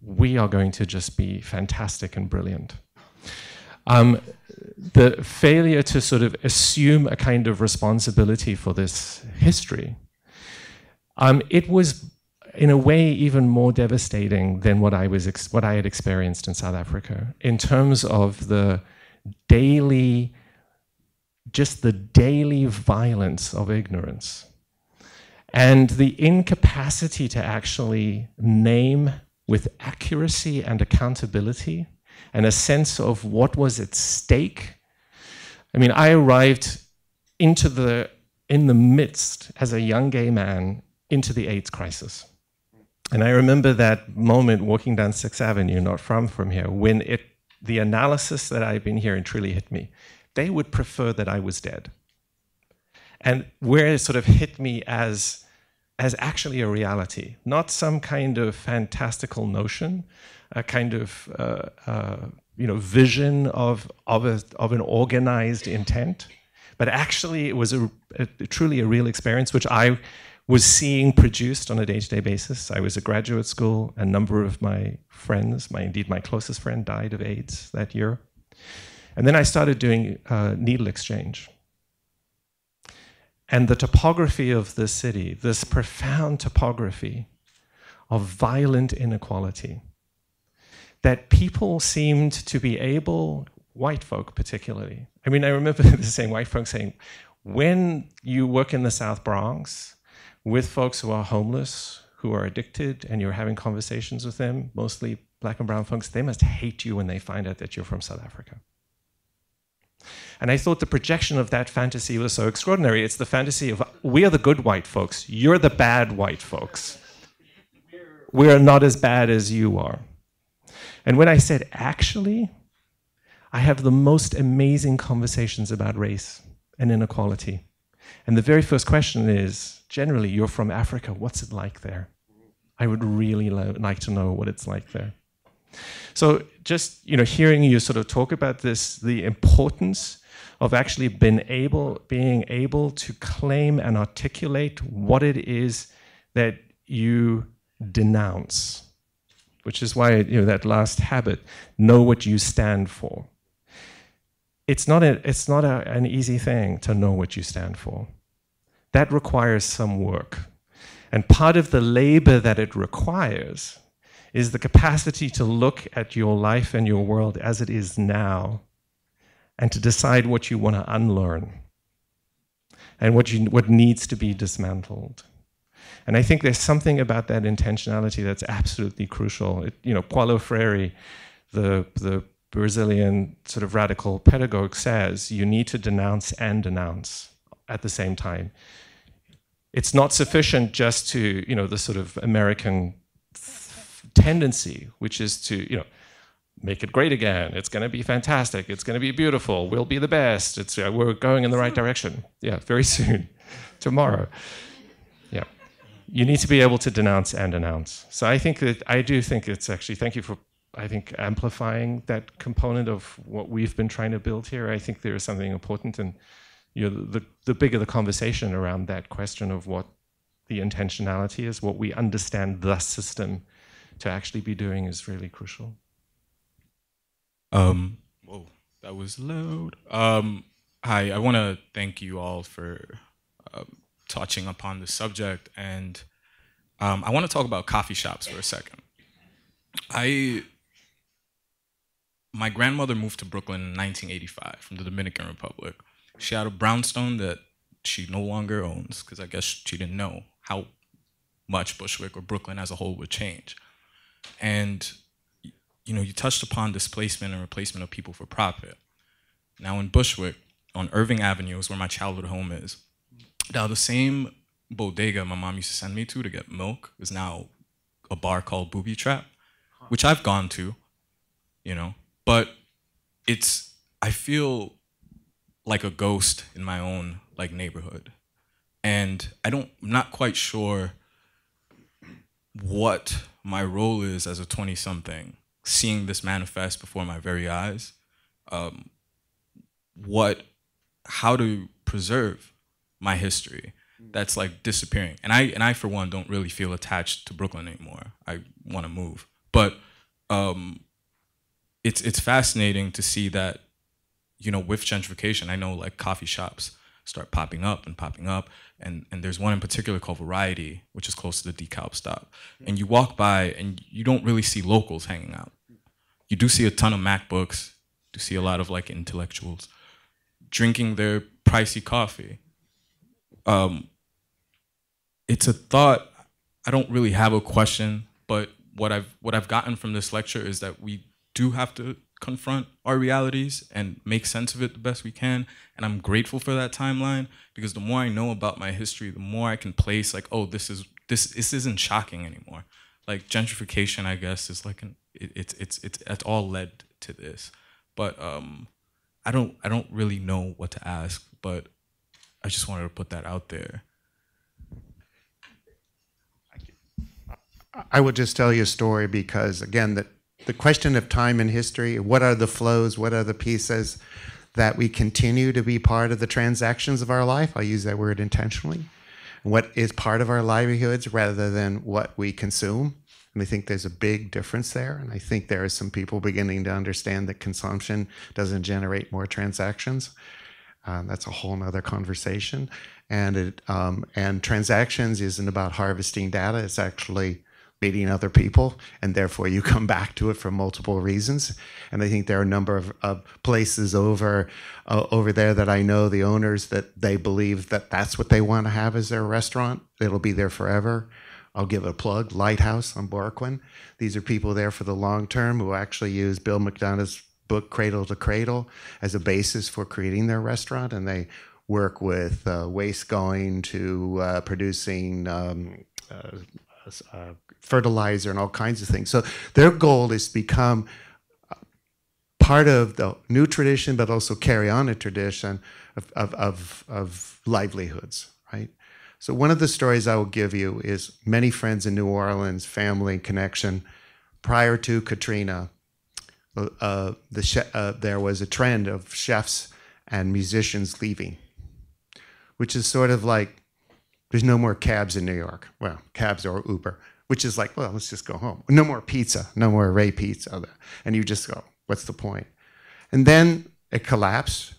[SPEAKER 4] we are going to just be fantastic and brilliant. The failure to sort of assume a kind of responsibility for this history, it was, in a way, even more devastating than what I had experienced in South Africa in terms of the daily violence of ignorance and the incapacity to actually name with accuracy and accountability and a sense of what was at stake. I mean, I arrived in the midst, as a young gay man, into the AIDS crisis. And I remember that moment walking down 6th Avenue, not far from here, when the analysis that I've been hearing truly hit me. They would prefer that I was dead. And where it sort of hit me as actually a reality, not some kind of fantastical notion, a kind of vision of an organized intent, but actually it was truly a real experience, which I was seeing produced on a day-to-day basis. I was at graduate school. A number of my friends, indeed my closest friend, died of AIDS that year. And then I started doing needle exchange. And the topography of the city, this profound topography of violent inequality, that people seemed to be able, white folk particularly. I mean, I remember the same white folks saying, when you work in the South Bronx with folks who are homeless, who are addicted, and you're having conversations with them, mostly black and brown folks, they must hate you when they find out that you're from South Africa. And I thought the projection of that fantasy was so extraordinary. It's the fantasy of, we are the good white folks, you're the bad white folks. We're not as bad as you are. And when I said, actually, I have the most amazing conversations about race and inequality. And the very first question is, generally, you're from Africa, what's it like there? I would really like to know what it's like there. So just hearing you sort of talk about this, the importance of actually being able to claim and articulate what it is that you denounce, which is why that last habit, know what you stand for. It's not an easy thing to know what you stand for. That requires some work. And part of the labor that it requires is the capacity to look at your life and your world as it is now and to decide what you want to unlearn and what needs to be dismantled. And I think there's something about that intentionality that's absolutely crucial. Paulo Freire, the Brazilian sort of radical pedagogue, says you need to denounce and denounce at the same time. It's not sufficient just to, the sort of American tendency, which is to, make it great again. It's going to be fantastic. It's going to be beautiful. We'll be the best. We're going in the right direction. Yeah, very soon, tomorrow. Yeah, you need to be able to denounce and announce. So I do think it's actually, thank you for, amplifying that component of what we've been trying to build here. I think there is something important, and the bigger the conversation around that question of what the intentionality is, what we understand the system to actually be doing is really crucial.
[SPEAKER 7] Whoa, that was loud. Hi, I want to thank you all for touching upon the subject, and I want to talk about coffee shops for a second. My grandmother moved to Brooklyn in 1985 from the Dominican Republic. She had a brownstone that she no longer owns because I guess she didn't know how much Bushwick or Brooklyn as a whole would change. And you touched upon displacement and replacement of people for profit. Now in Bushwick, on Irving Avenue is where my childhood home is. Now the same bodega my mom used to send me to get milk is now a bar called Booby Trap, which I've gone to, but I feel like a ghost in my own neighborhood. And I'm not quite sure what my role is as a 20-something, seeing this manifest before my very eyes, how to preserve my history that's disappearing. And I for one don't really feel attached to Brooklyn anymore. I want to move. But it's fascinating to see that, with gentrification, I know coffee shops start popping up, and there's one in particular called Variety, which is close to the DeKalb stop. And you walk by and you don't really see locals hanging out. You do see a ton of MacBooks, you see a lot of intellectuals drinking their pricey coffee. It's a thought. I don't really have a question, but what I've gotten from this lecture is that we do have to confront our realities and make sense of it the best we can. And I'm grateful for that timeline, because the more I know about my history, the more I can place oh, this isn't shocking anymore. Gentrification, I guess, is it's all led to this. But I don't really know what to ask, but I just wanted to put that out there.
[SPEAKER 5] I would just tell you a story because, again, the question of time and history, what are the flows, what are the pieces that we continue to be part of the transactions of our life? I'll use that word intentionally. What is part of our livelihoods rather than what we consume? And I think there's a big difference there. And I think there are some people beginning to understand that consumption doesn't generate more transactions. That's a whole nother conversation. And transactions isn't about harvesting data. It's actually meeting other people, and therefore you come back to it for multiple reasons. And I think there are a number of places over there that I know the owners, that they believe that that's what they want to have as their restaurant. It'll be there forever. I'll give it a plug, Lighthouse on Borquin. These are people there for the long term who actually use Bill McDonough's book Cradle to Cradle as a basis for creating their restaurant, and they work with waste going to producing fertilizer and all kinds of things. So their goal is to become part of the new tradition, but also carry on a tradition of livelihoods, right? So one of the stories I will give you is many friends in New Orleans, family connection. Prior to Katrina, there was a trend of chefs and musicians leaving, which is sort of like, there's no more cabs in New York. Well, cabs or Uber, which is like, well, let's just go home. No more pizza, no more Ray Pizza. And you just go, what's the point? And then it collapsed.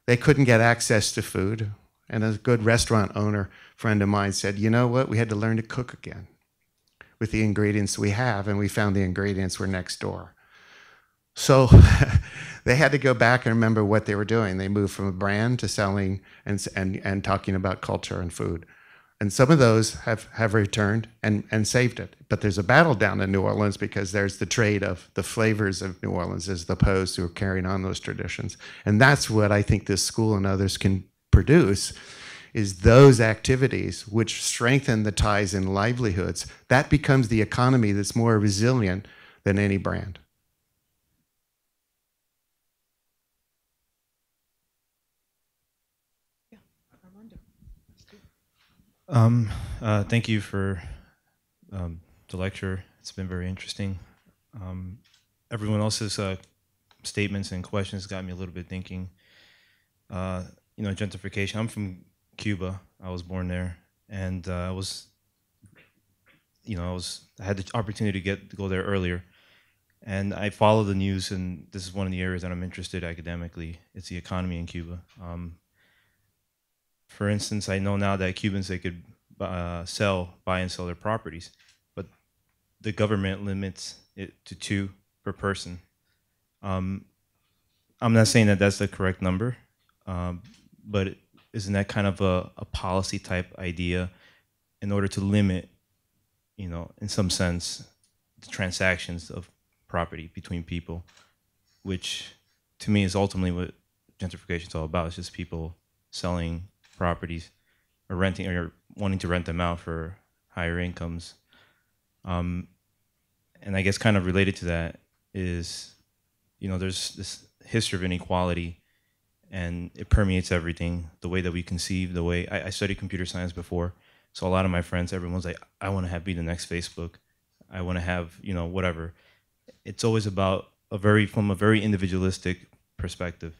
[SPEAKER 5] They couldn't get access to food. And a good restaurant owner friend of mine said, you know what? We had to learn to cook again with the ingredients we have. And we found the ingredients were next door. So they had to go back and remember what they were doing. They moved from a brand to selling and talking about culture and food. And some of those have returned and saved it. But there's a battle down in New Orleans because there's the trade of the flavors of New Orleans as opposed to carrying on those traditions. And that's what I think this school and others can produce, is those activities which strengthen the ties and livelihoods. That becomes the economy that's more resilient than any brand.
[SPEAKER 8] Thank you for the lecture. It's been very interesting. Everyone else's statements and questions got me a little bit thinking. You know, gentrification. I'm from Cuba. I was born there, and I had the opportunity to go there earlier, and I follow the news. And this is one of the areas that I'm interested academically. It's the economy in Cuba. For instance, I know now that Cubans, they could buy and sell their properties, but the government limits it to 2 per person. I'm not saying that that's the correct number, but isn't that kind of a policy type idea in order to limit, you know, in some sense, the transactions of property between people, which to me is ultimately what gentrification is all about. It's just people selling properties or renting or wanting to rent them out for higher incomes. And I guess kind of related to that is, you know, there's this history of inequality and it permeates everything, the way that we conceive, the way I studied computer science before. So a lot of my friends, everyone's like, I want to be the next Facebook. I want to have, you know, whatever. It's always about from a very individualistic perspective.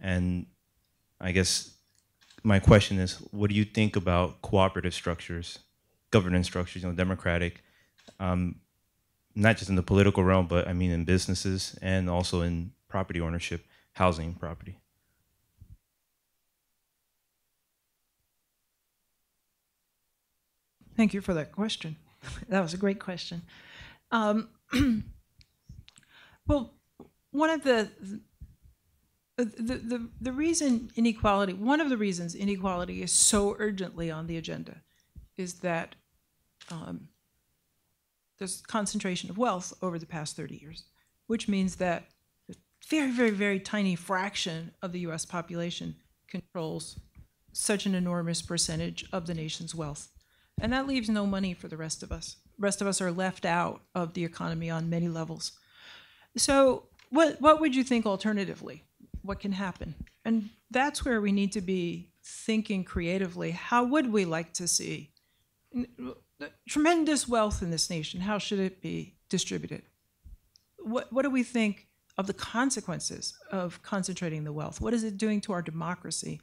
[SPEAKER 8] And I guess my question is, what do you think about cooperative structures, governance structures, you know, democratic, not just in the political realm, but I mean in businesses and also in property ownership, housing property?
[SPEAKER 2] Thank you for that question. That was a great question. Well, one of the reason inequality, one of the reasons inequality is so urgently on the agenda is that there's concentration of wealth over the past 30 years, which means that a very, very, very tiny fraction of the US population controls such an enormous percentage of the nation's wealth. And that leaves no money for the rest of us. The rest of us are left out of the economy on many levels. So what would you think alternatively? What can happen? And that's where we need to be thinking creatively. How would we like to see tremendous wealth in this nation? How should it be distributed? What do we think of the consequences of concentrating the wealth? What is it doing to our democracy?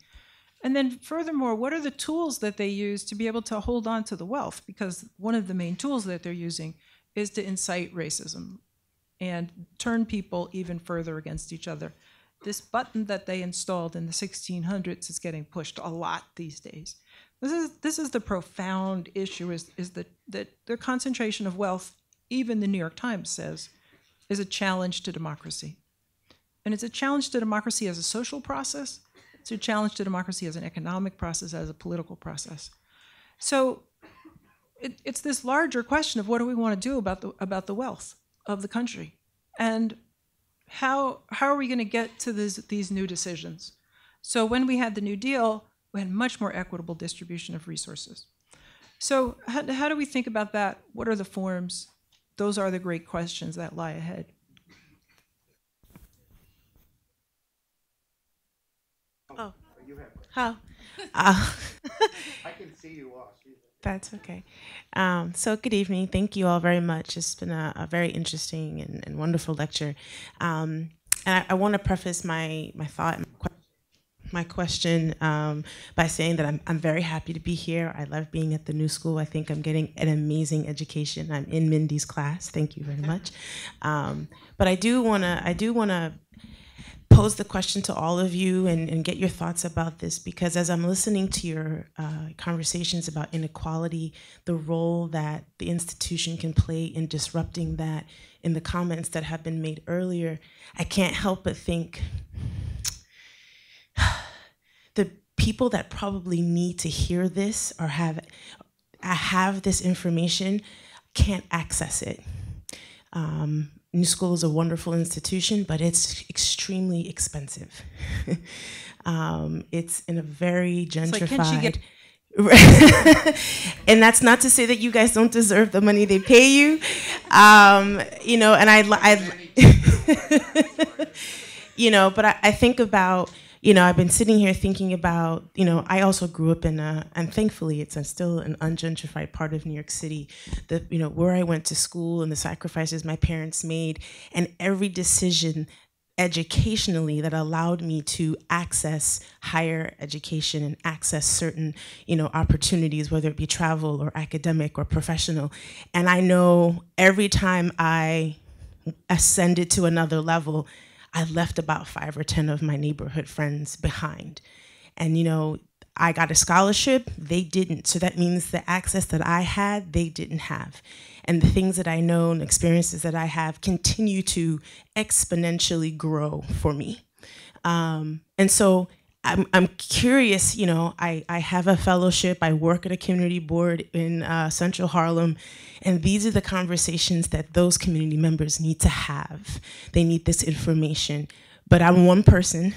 [SPEAKER 2] And then furthermore, what are the tools that they use to be able to hold on to the wealth? Because one of the main tools that they're using is to incite racism and turn people even further against each other. This button that they installed in the 1600s is getting pushed a lot these days. This is the profound issue, is that the concentration of wealth, even the New York Times says, is a challenge to democracy. And it's a challenge to democracy as a social process. It's a challenge to democracy as an economic process, as a political process. So it's this larger question of what do we want to do about the wealth of the country. And how are we going to get to these new decisions? So when we had the New Deal, we had much more equitable distribution of resources. So how do we think about that? What are the forms? Those are the great questions that lie ahead.
[SPEAKER 9] Oh, how?
[SPEAKER 5] I can see you all.
[SPEAKER 9] That's okay. So good evening. Thank you all very much. It's been a very interesting and wonderful lecture. And I want to preface my thought and my question by saying that I'm very happy to be here. I love being at the New School. I think I'm getting an amazing education. I'm in Mindy's class. Thank you very much. But I do want to pose the question to all of you and get your thoughts about this, because as I'm listening to your conversations about inequality, the role that the institution can play in disrupting that, in the comments that have been made earlier, I can't help but think the people that probably need to hear this or have this information can't access it. New School is a wonderful institution, but it's extremely expensive. It's in a very gentrified. And that's not to say that you guys don't deserve the money they pay you, you know. And you know, but I think about, you know, I've been sitting here thinking about, you know, I also grew up in and thankfully it's still an ungentrified part of New York City, you know, where I went to school and the sacrifices my parents made, and every decision educationally that allowed me to access higher education and access certain, you know, opportunities, whether it be travel or academic or professional. And I know every time I ascended to another level, I left about 5 or 10 of my neighborhood friends behind. And, you know, I got a scholarship, they didn't. So that means the access that I had, they didn't have. And the things that I know and experiences that I have continue to exponentially grow for me. And so I'm curious, you know, I have a fellowship, I work at a community board in Central Harlem, and these are the conversations that those community members need to have. They need this information. But I'm one person,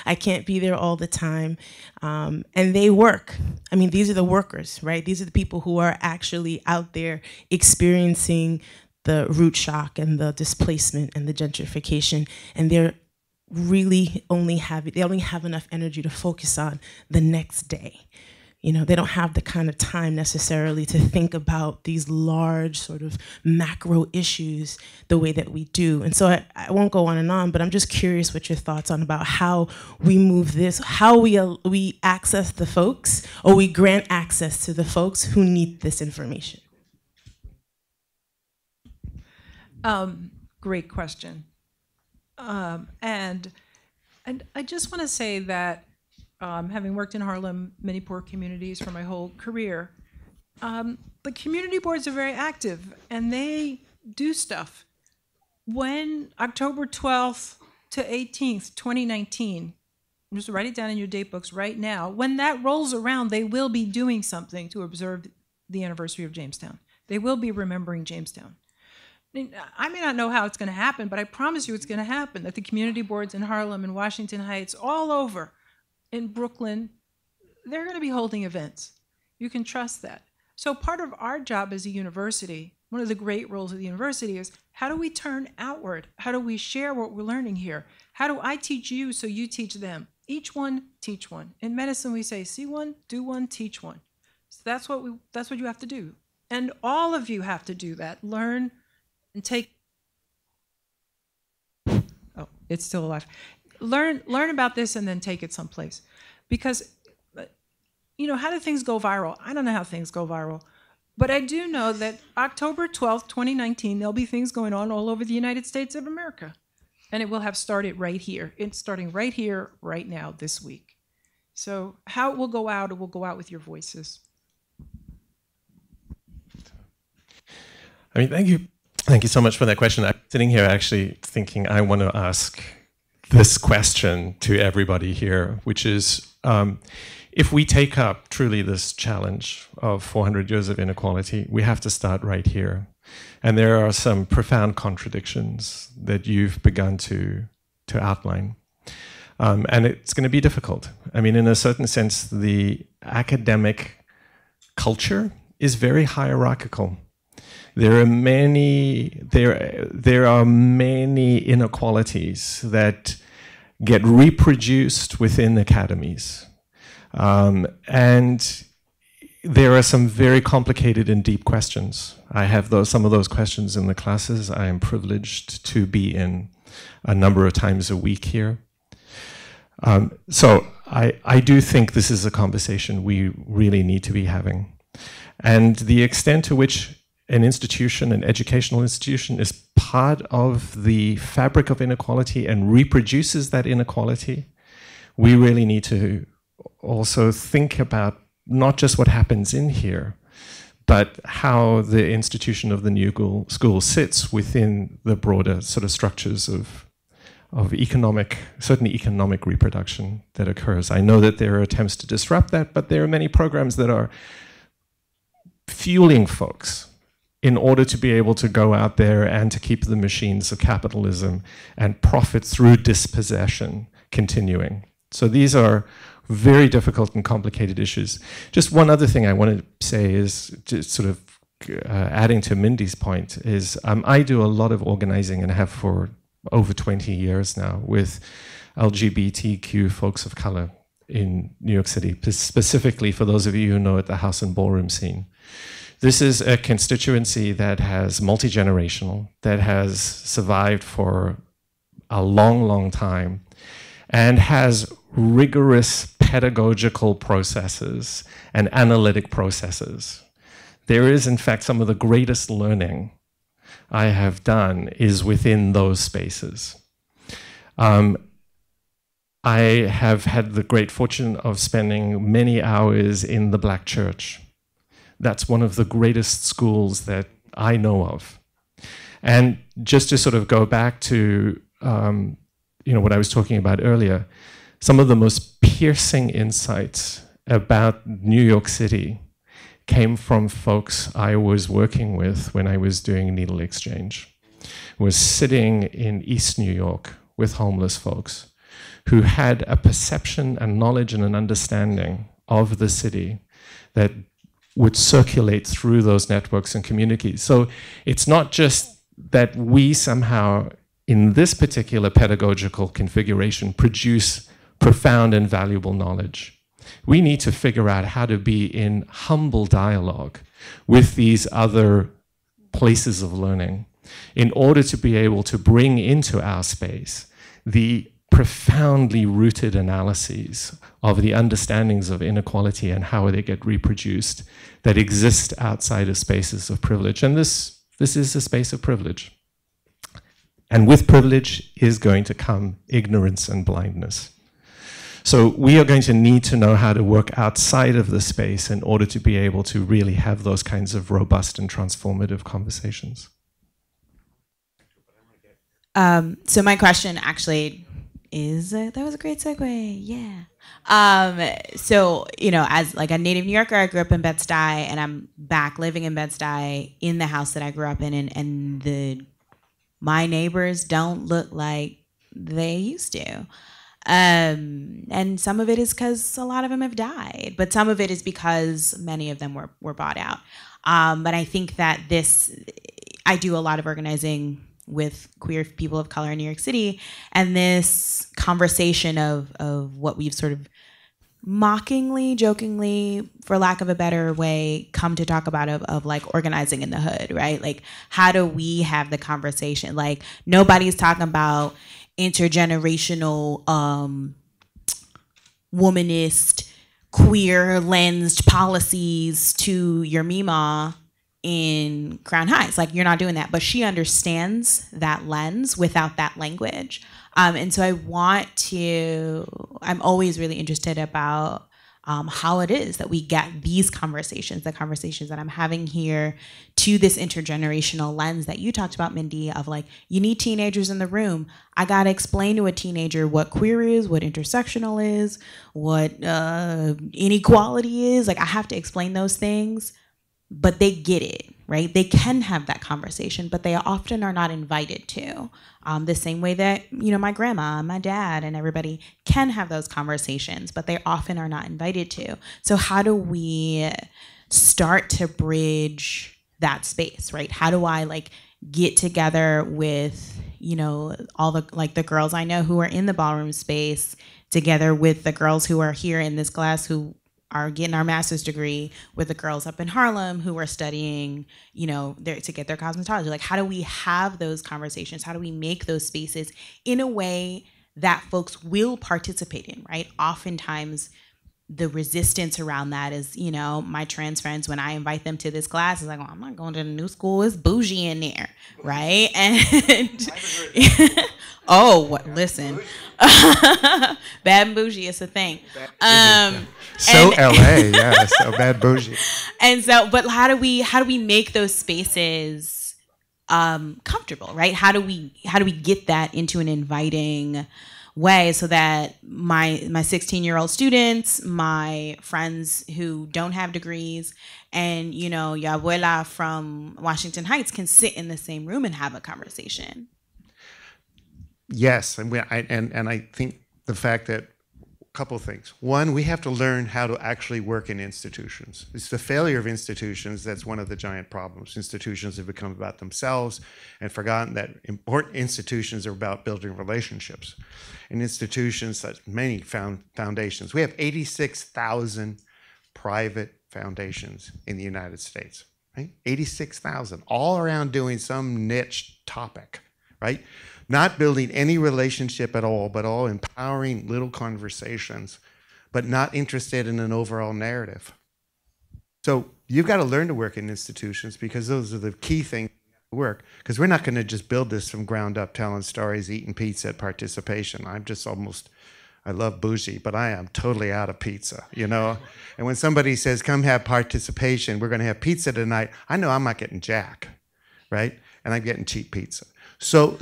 [SPEAKER 9] I can't be there all the time, and they work. I mean, these are the workers, right? These are the people who are actually out there experiencing the root shock and the displacement and the gentrification, and they're really only have enough energy to focus on the next day. You know, they don't have the kind of time necessarily to think about these large sort of macro issues the way that we do. And so I won't go on and on, but I'm just curious what your thoughts on about how we move this, how we access the folks, or we grant access to the folks who need this information.
[SPEAKER 2] Great question. And I just want to say that having worked in Harlem, many poor communities for my whole career, the community boards are very active and they do stuff. When October 12th to 18th, 2019, just write it down in your date books right now, when that rolls around, they will be doing something to observe the anniversary of Jamestown. They will be remembering Jamestown. I may not know how it's going to happen, but I promise you it's going to happen, that the community boards in Harlem and Washington Heights, all over, in Brooklyn, they're going to be holding events. You can trust that. So part of our job as a university, one of the great roles of the university is, how do we turn outward? How do we share what we're learning here? How do I teach you so you teach them? Each one, teach one. In medicine, we say, see one, do one, teach one. So that's what you have to do. And all of you have to do that. Learn and take, oh, it's still alive. Learn about this and then take it someplace. Because, you know, how do things go viral? I don't know how things go viral. But I do know that October 12th, 2019, there'll be things going on all over the United States of America. And it will have started right here. It's starting right here, right now, this week. So how it will go out with your voices.
[SPEAKER 4] I mean, thank you. Thank you so much for that question. I'm sitting here actually thinking I want to ask this question to everybody here, which is, if we take up truly this challenge of 400 years of inequality, we have to start right here. And there are some profound contradictions that you've begun to outline. And it's going to be difficult. I mean, in a certain sense, the academic culture is very hierarchical. There are many inequalities that get reproduced within academies. And there are some very complicated and deep questions. I have some of those questions in the classes I am privileged to be in a number of times a week here. So I do think this is a conversation we really need to be having. And the extent to which an institution, an educational institution, is part of the fabric of inequality and reproduces that inequality, we really need to also think about not just what happens in here, but how the institution of the new school sits within the broader sort of structures of certainly economic reproduction that occurs. I know that there are attempts to disrupt that, but there are many programs that are fueling folks in order to be able to go out there and to keep the machines of capitalism and profit through dispossession continuing. So these are very difficult and complicated issues. Just one other thing I want to say is, just sort of adding to Mindy's point, is I do a lot of organizing and have for over 20 years now with LGBTQ folks of color in New York City, specifically for those of you who know it, the house and ballroom scene. This is a constituency that has multi-generational, that has survived for a long, long time, and has rigorous pedagogical processes and analytic processes. There is, in fact, some of the greatest learning I have done is within those spaces. I have had the great fortune of spending many hours in the Black church. That's one of the greatest schools that I know of. And just to sort of go back to what I was talking about earlier, some of the most piercing insights about New York City came from folks I was working with when I was doing needle exchange. I was sitting in East New York with homeless folks who had a perception and knowledge and an understanding of the city that would circulate through those networks and communities. So it's not just that we somehow, in this particular pedagogical configuration, produce profound and valuable knowledge. We need to figure out how to be in humble dialogue with these other places of learning in order to be able to bring into our space the profoundly rooted analyses of the understandings of inequality and how they get reproduced that exist outside of spaces of privilege. And this is a space of privilege. And with privilege is going to come ignorance and blindness. So we are going to need to know how to work outside of the space in order to be able to really have those kinds of robust and transformative conversations.
[SPEAKER 10] So my question actually is, that was a great segue, yeah. So, as like a native New Yorker, I grew up in Bed-Stuy, and I'm back living in Bed-Stuy in the house that I grew up in, and my neighbors don't look like they used to. And some of it is because a lot of them have died, but some of it is because many of them were bought out. But I think that I do a lot of organizing with queer people of color in New York City, and this conversation of what we've sort of mockingly, jokingly, for lack of a better way, come to talk about of like organizing in the hood, right? Like, how do we have the conversation? Like, nobody's talking about intergenerational, womanist, queer lensed policies to your Mima in Crown Heights. Like, you're not doing that, but she understands that lens without that language. And so I'm always really interested about how it is that we get these conversations, the conversations that I'm having here, to this intergenerational lens that you talked about, Mindy, of like, you need teenagers in the room. I got to explain to a teenager what queer is, what intersectional is, what inequality is. Like, I have to explain those things, but they get it, right? They can have that conversation, but they often are not invited to. The same way that, you know, my grandma, my dad, and everybody can have those conversations, but they often are not invited to. So how do we start to bridge that space, right? How do I like get together with, you know, all the like the girls I know who are in the ballroom space, together with the girls who are here in this class who are getting our master's degree, with the girls up in Harlem who are studying, you know, to get their cosmetology. Like, how do we have those conversations? How do we make those spaces in a way that folks will participate in, right? Oftentimes, the resistance around that is, you know, my trans friends, when I invite them to this class, is like, well, I'm not going to the new school. It's bougie in there, right? And oh, what? Listen, bad and bougie is a thing.
[SPEAKER 5] So LA, yeah, so bad bougie.
[SPEAKER 10] And so, but how do we make those spaces comfortable, right? How do we get that into an inviting way so that my 16-year-old students, my friends who don't have degrees, and, you know, your abuela from Washington Heights can sit in the same room and have a conversation?
[SPEAKER 5] Yes, and I think the fact that a couple of things. One, we have to learn how to actually work in institutions. It's the failure of institutions that's one of the giant problems. Institutions have become about themselves and forgotten that important institutions are about building relationships. And institutions, such many foundations. We have 86,000 private foundations in the United States, right? 86,000, all around doing some niche topic, right? Not building any relationship at all, but all empowering little conversations, but not interested in an overall narrative. So you've got to learn to work in institutions, because those are the key things to work, because we're not going to just build this from ground up, telling stories, eating pizza at participation. I love bougie, but I am totally out of pizza, you know? And when somebody says, come have participation, we're going to have pizza tonight, I know I'm not getting jack, right? And I'm getting cheap pizza. So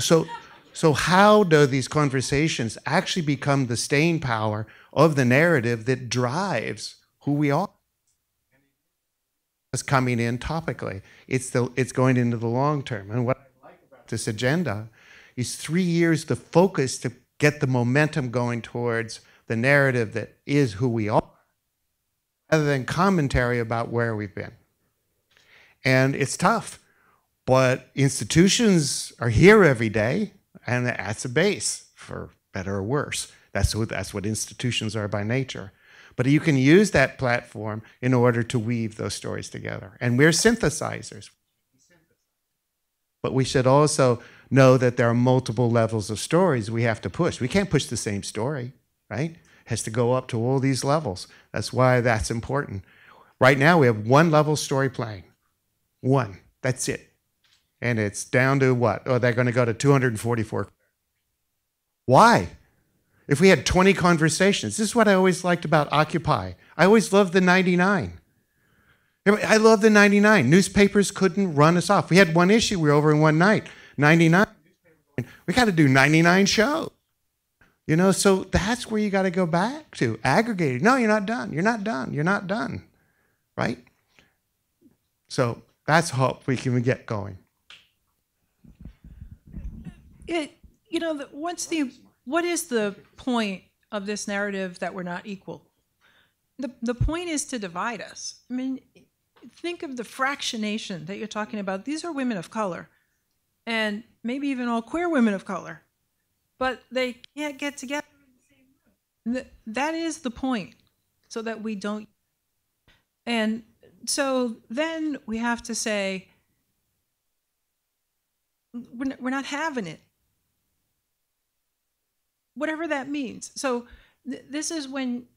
[SPEAKER 5] how do these conversations actually become the staying power of the narrative that drives who we are? It's coming in topically. It's going into the long term. And what I like about this agenda is 3 years the focus to get the momentum going towards the narrative that is who we are, rather than commentary about where we've been. And it's tough, but institutions are here every day. And that's a base, for better or worse. That's what institutions are by nature. But you can use that platform in order to weave those stories together. And we're synthesizers. But we should also know that there are multiple levels of stories we have to push. We can't push the same story, right? It has to go up to all these levels. That's why that's important. Right now, we have one level story playing. One. That's it. And it's down to what? Oh, they're going to go to 244. Why? If we had 20 conversations, this is what I always liked about Occupy. I always loved the 99. I love the 99. Newspapers couldn't run us off. We had one issue, we were over in one night. 99. We got to do 99 shows. You know, so that's where you got to go back to. Aggregated. No, you're not done. You're not done. You're not done. Right? So that's how we can get going.
[SPEAKER 2] What is the point of this narrative that we're not equal? The point is to divide us. I mean, think of the fractionation that you're talking about. These are women of color, and maybe even all queer women of color, but they can't get together in the same room. That is the point, so that we don't. And so then we have to say, we're not having it. Whatever that means. So this is when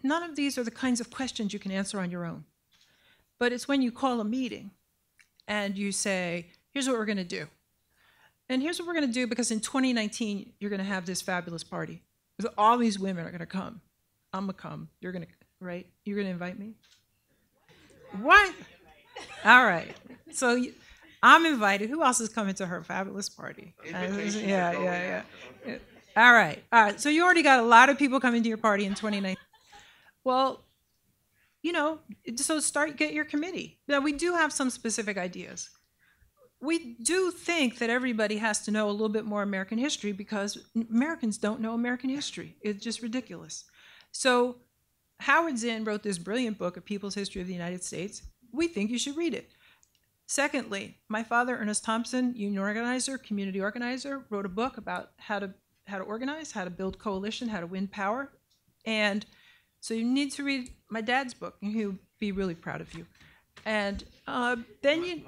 [SPEAKER 2] none of these are the kinds of questions you can answer on your own. But it's when you call a meeting and you say, here's what we're going to do. And here's what we're going to do, because in 2019, you're going to have this fabulous party. All these women are going to come. I'm gonna come. You're gonna, right? You're gonna invite me? What? All right. So I'm invited. Who else is coming to her fabulous party? Yeah. All right. So you already got a lot of people coming to your party in 2019. Well, so get your committee. Now, we do have some specific ideas. We do think that everybody has to know a little bit more American history because Americans don't know American history. It's just ridiculous. So Howard Zinn wrote this brilliant book, A People's History of the United States. We think you should read it. Secondly, my father, Ernest Thompson, union organizer, community organizer, wrote a book about how to organize, how to build coalition, how to win power. And so you need to read my dad's book, and he'll be really proud of you. And then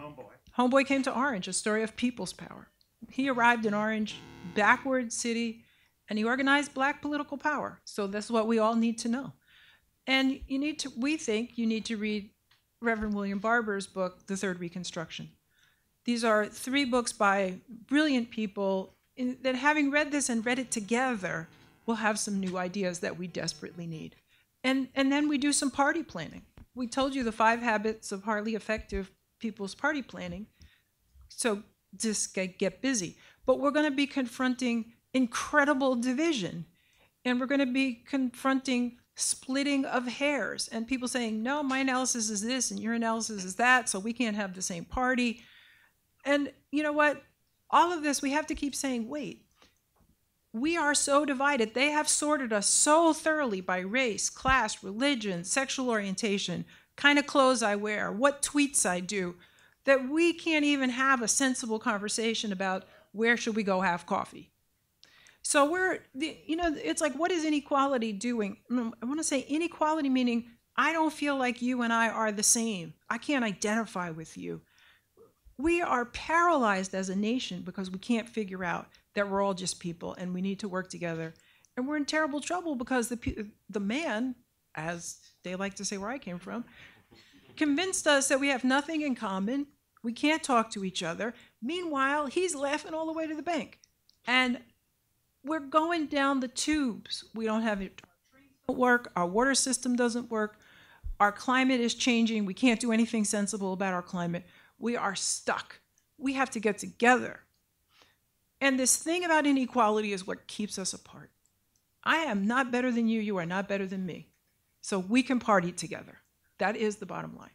[SPEAKER 2] Homeboy came to Orange, A Story of People's Power. He arrived in Orange, backward city, and he organized Black political power. So that's what we all need to know. And we think you need to read Reverend William Barber's book, The Third Reconstruction. These are 3 books by brilliant people that, having read this and read it together, will have some new ideas that we desperately need. And then we do some party planning. We told you the 5 habits of highly effective people's party planning. So just get busy. But we're going to be confronting incredible division. And we're going to be confronting splitting of hairs and people saying, no, my analysis is this and your analysis is that, so we can't have the same party. And you know what? All of this, we have to keep saying, wait, we are so divided. They have sorted us so thoroughly by race, class, religion, sexual orientation, kind of clothes I wear, what tweets I do, that we can't even have a sensible conversation about where should we go have coffee. So it's like, what is inequality doing? I want to say inequality meaning I don't feel like you and I are the same. I can't identify with you. We are paralyzed as a nation because we can't figure out that we're all just people and we need to work together. And we're in terrible trouble because the man, as they like to say where I came from, convinced us that we have nothing in common. We can't talk to each other. Meanwhile, he's laughing all the way to the bank. And we're going down the tubes. We don't have it. Don't work. Our water system doesn't work. Our climate is changing. We can't do anything sensible about our climate. We are stuck. We have to get together. And this thing about inequality is what keeps us apart. I am not better than you. You are not better than me. So we can party together. That is the bottom line.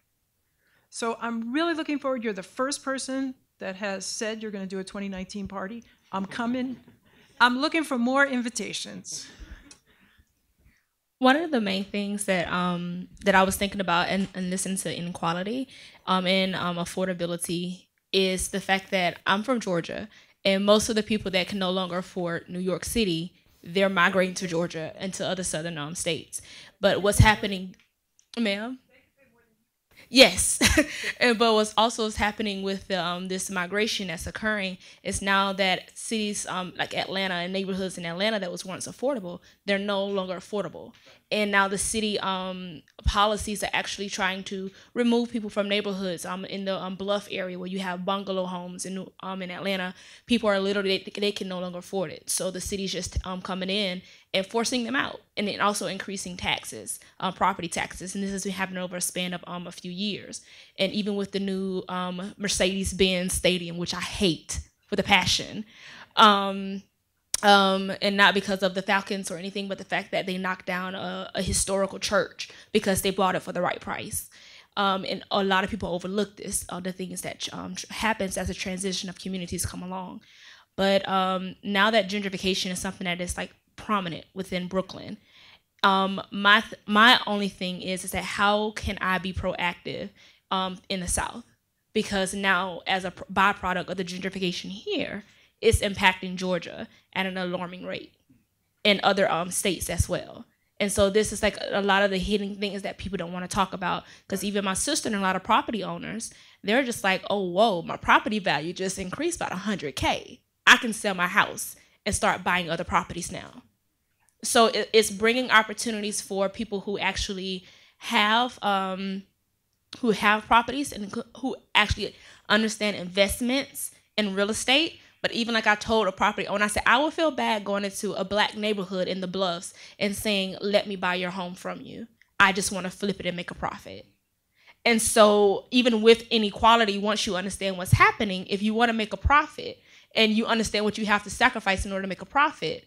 [SPEAKER 2] So I'm really looking forward. You're the first person that has said you're going to do a 2019 party. I'm coming. I'm looking for more invitations.
[SPEAKER 11] One of the main things that that I was thinking about and listening to inequality and affordability is the fact that I'm from Georgia, and most of the people that can no longer afford New York City, they're migrating to Georgia and to other southern states. But what's happening, ma'am? Yes, but what's also happening with this migration that's occurring is now that cities like Atlanta and neighborhoods in Atlanta that was once affordable, they're no longer affordable. And now the city policies are actually trying to remove people from neighborhoods in the Bluff area where you have bungalow homes in Atlanta. People are literally, they can no longer afford it. So the city's just coming in and forcing them out, and then also increasing taxes, property taxes. And this has been happening over a span of a few years. And even with the new Mercedes-Benz Stadium, which I hate with a passion, and not because of the Falcons or anything, but the fact that they knocked down a historical church because they bought it for the right price. And a lot of people overlook this, the things that happens as a transition of communities come along. But now that gentrification is something that is like prominent within Brooklyn, my only thing is that how can I be proactive in the South? Because now, as a byproduct of the gentrification here, it's impacting Georgia at an alarming rate, and other states as well. And so this is like a lot of the hidden things that people don't want to talk about, because even my sister and a lot of property owners, they're just like, oh, whoa, my property value just increased about $100K. I can sell my house and start buying other properties now. So it's bringing opportunities for people who actually have properties and who actually understand investments in real estate, But even like I told a property owner, I said, I would feel bad going into a black neighborhood in the Bluffs and saying, let me buy your home from you. I just want to flip it and make a profit. And so even with inequality, once you understand what's happening, if you want to make a profit and you understand what you have to sacrifice in order to make a profit,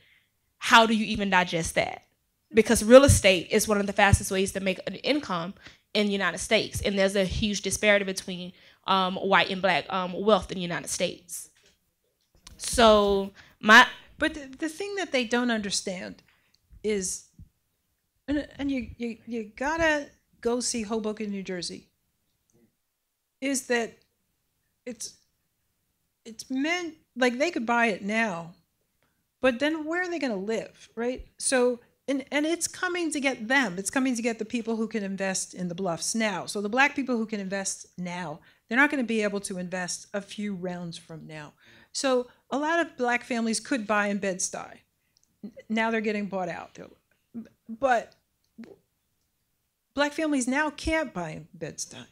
[SPEAKER 11] how do you even digest that? Because real estate is one of the fastest ways to make an income in the United States. And there's a huge disparity between white and black wealth in the United States. So
[SPEAKER 2] But the thing that they don't understand is, and you gotta go see Hoboken, New Jersey, is that it's meant, like, they could buy it now, but then where are they going to live, right? So, and it's coming to get them. It's coming to get the people who can invest in the Bluffs now. So the black people who can invest now, they're not going to be able to invest a few rounds from now. So a lot of black families could buy in Bed-Stuy. Now they're getting bought out. But black families now can't buy in Bed-Stuy.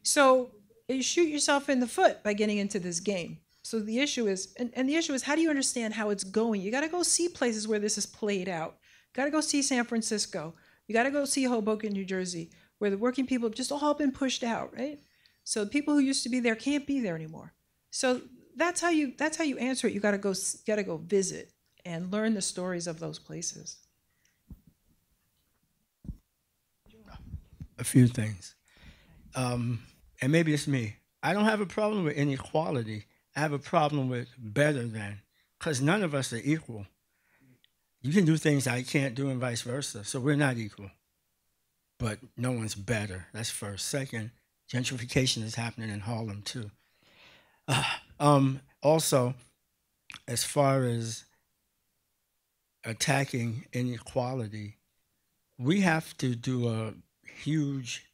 [SPEAKER 2] So you shoot yourself in the foot by getting into this game. So the issue is, and the issue is, how do you understand how it's going? You got to go see places where this is played out. You got to go see San Francisco. You got to go see Hoboken, New Jersey, where the working people have just all been pushed out, right? So the people who used to be there can't be there anymore. So that's how you answer it. You got to go visit and learn the stories of those places.
[SPEAKER 12] A few things. And maybe it's me. I don't have a problem with inequality. I have a problem with better than, because none of us are equal. You can do things I can't do and vice versa, so we're not equal. But no one's better. That's first. Second, gentrification is happening in Harlem too. Also, as far as attacking inequality, we have to do a huge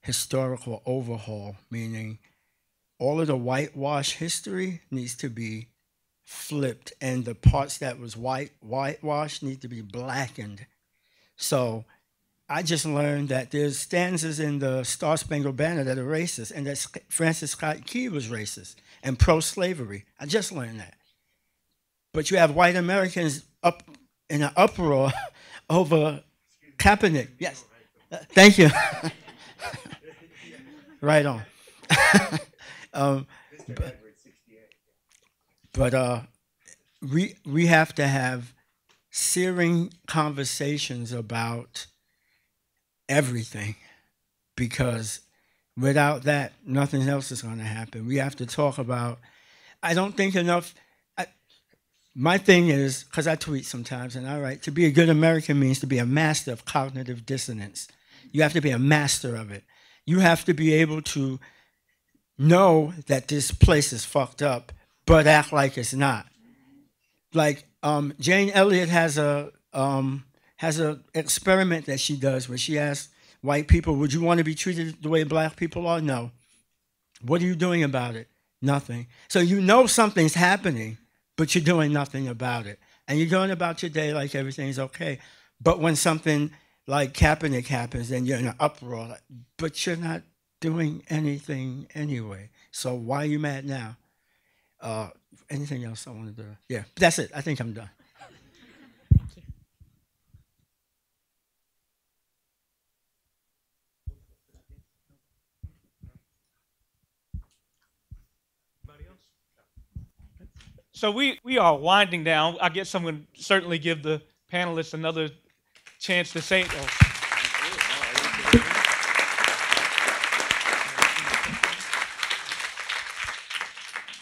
[SPEAKER 12] historical overhaul, meaning all of the whitewash history needs to be flipped, and the parts that was whitewashed need to be blackened. So I just learned that there's stanzas in the Star Spangled Banner that are racist, and that Francis Scott Key was racist and pro-slavery. I just learned that. But you have white Americans up in an uproar over Kaepernick. Yes, thank you. Right on. But we have to have searing conversations about everything, because without that, nothing else is going to happen. We have to talk about, I don't think enough, my thing is, because I tweet sometimes and I write, to be a good American means to be a master of cognitive dissonance. You have to be a master of it. You have to be able to know that this place is fucked up, but act like it's not. Like Jane Elliott has a experiment that she does where she asks white people, would you want to be treated the way black people are? No. What are you doing about it? Nothing. So you know something's happening, but you're doing nothing about it. And you're going about your day like everything's okay. But when something like Kaepernick happens, then you're in an uproar, but you're not doing anything anyway. So why are you mad now? Anything else I wanted to? Yeah, that's it. I think I'm done.
[SPEAKER 1] So we are winding down. I guess I'm going to certainly give the panelists another chance to say.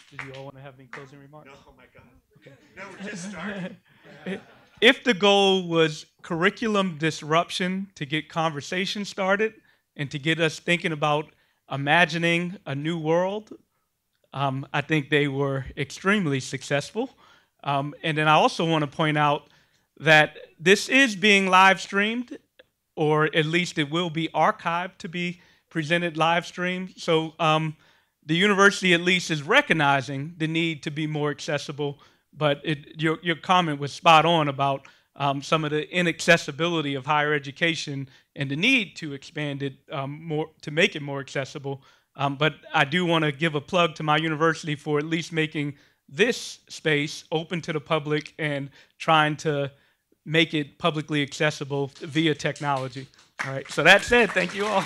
[SPEAKER 1] Did you all want to have any closing remarks?
[SPEAKER 5] No, oh my God. Okay. No, we're just starting.
[SPEAKER 1] If the goal was curriculum disruption to get conversation started and to get us thinking about imagining a new world, I think they were extremely successful. And then I also want to point out that this is being live streamed, or at least it will be archived to be presented live streamed. So the university at least is recognizing the need to be more accessible, but your comment was spot on about some of the inaccessibility of higher education and the need to expand it more, to make it more accessible. But I do want to give a plug to my university for at least making this space open to the public and trying to make it publicly accessible via technology. All right, so that said, thank you all.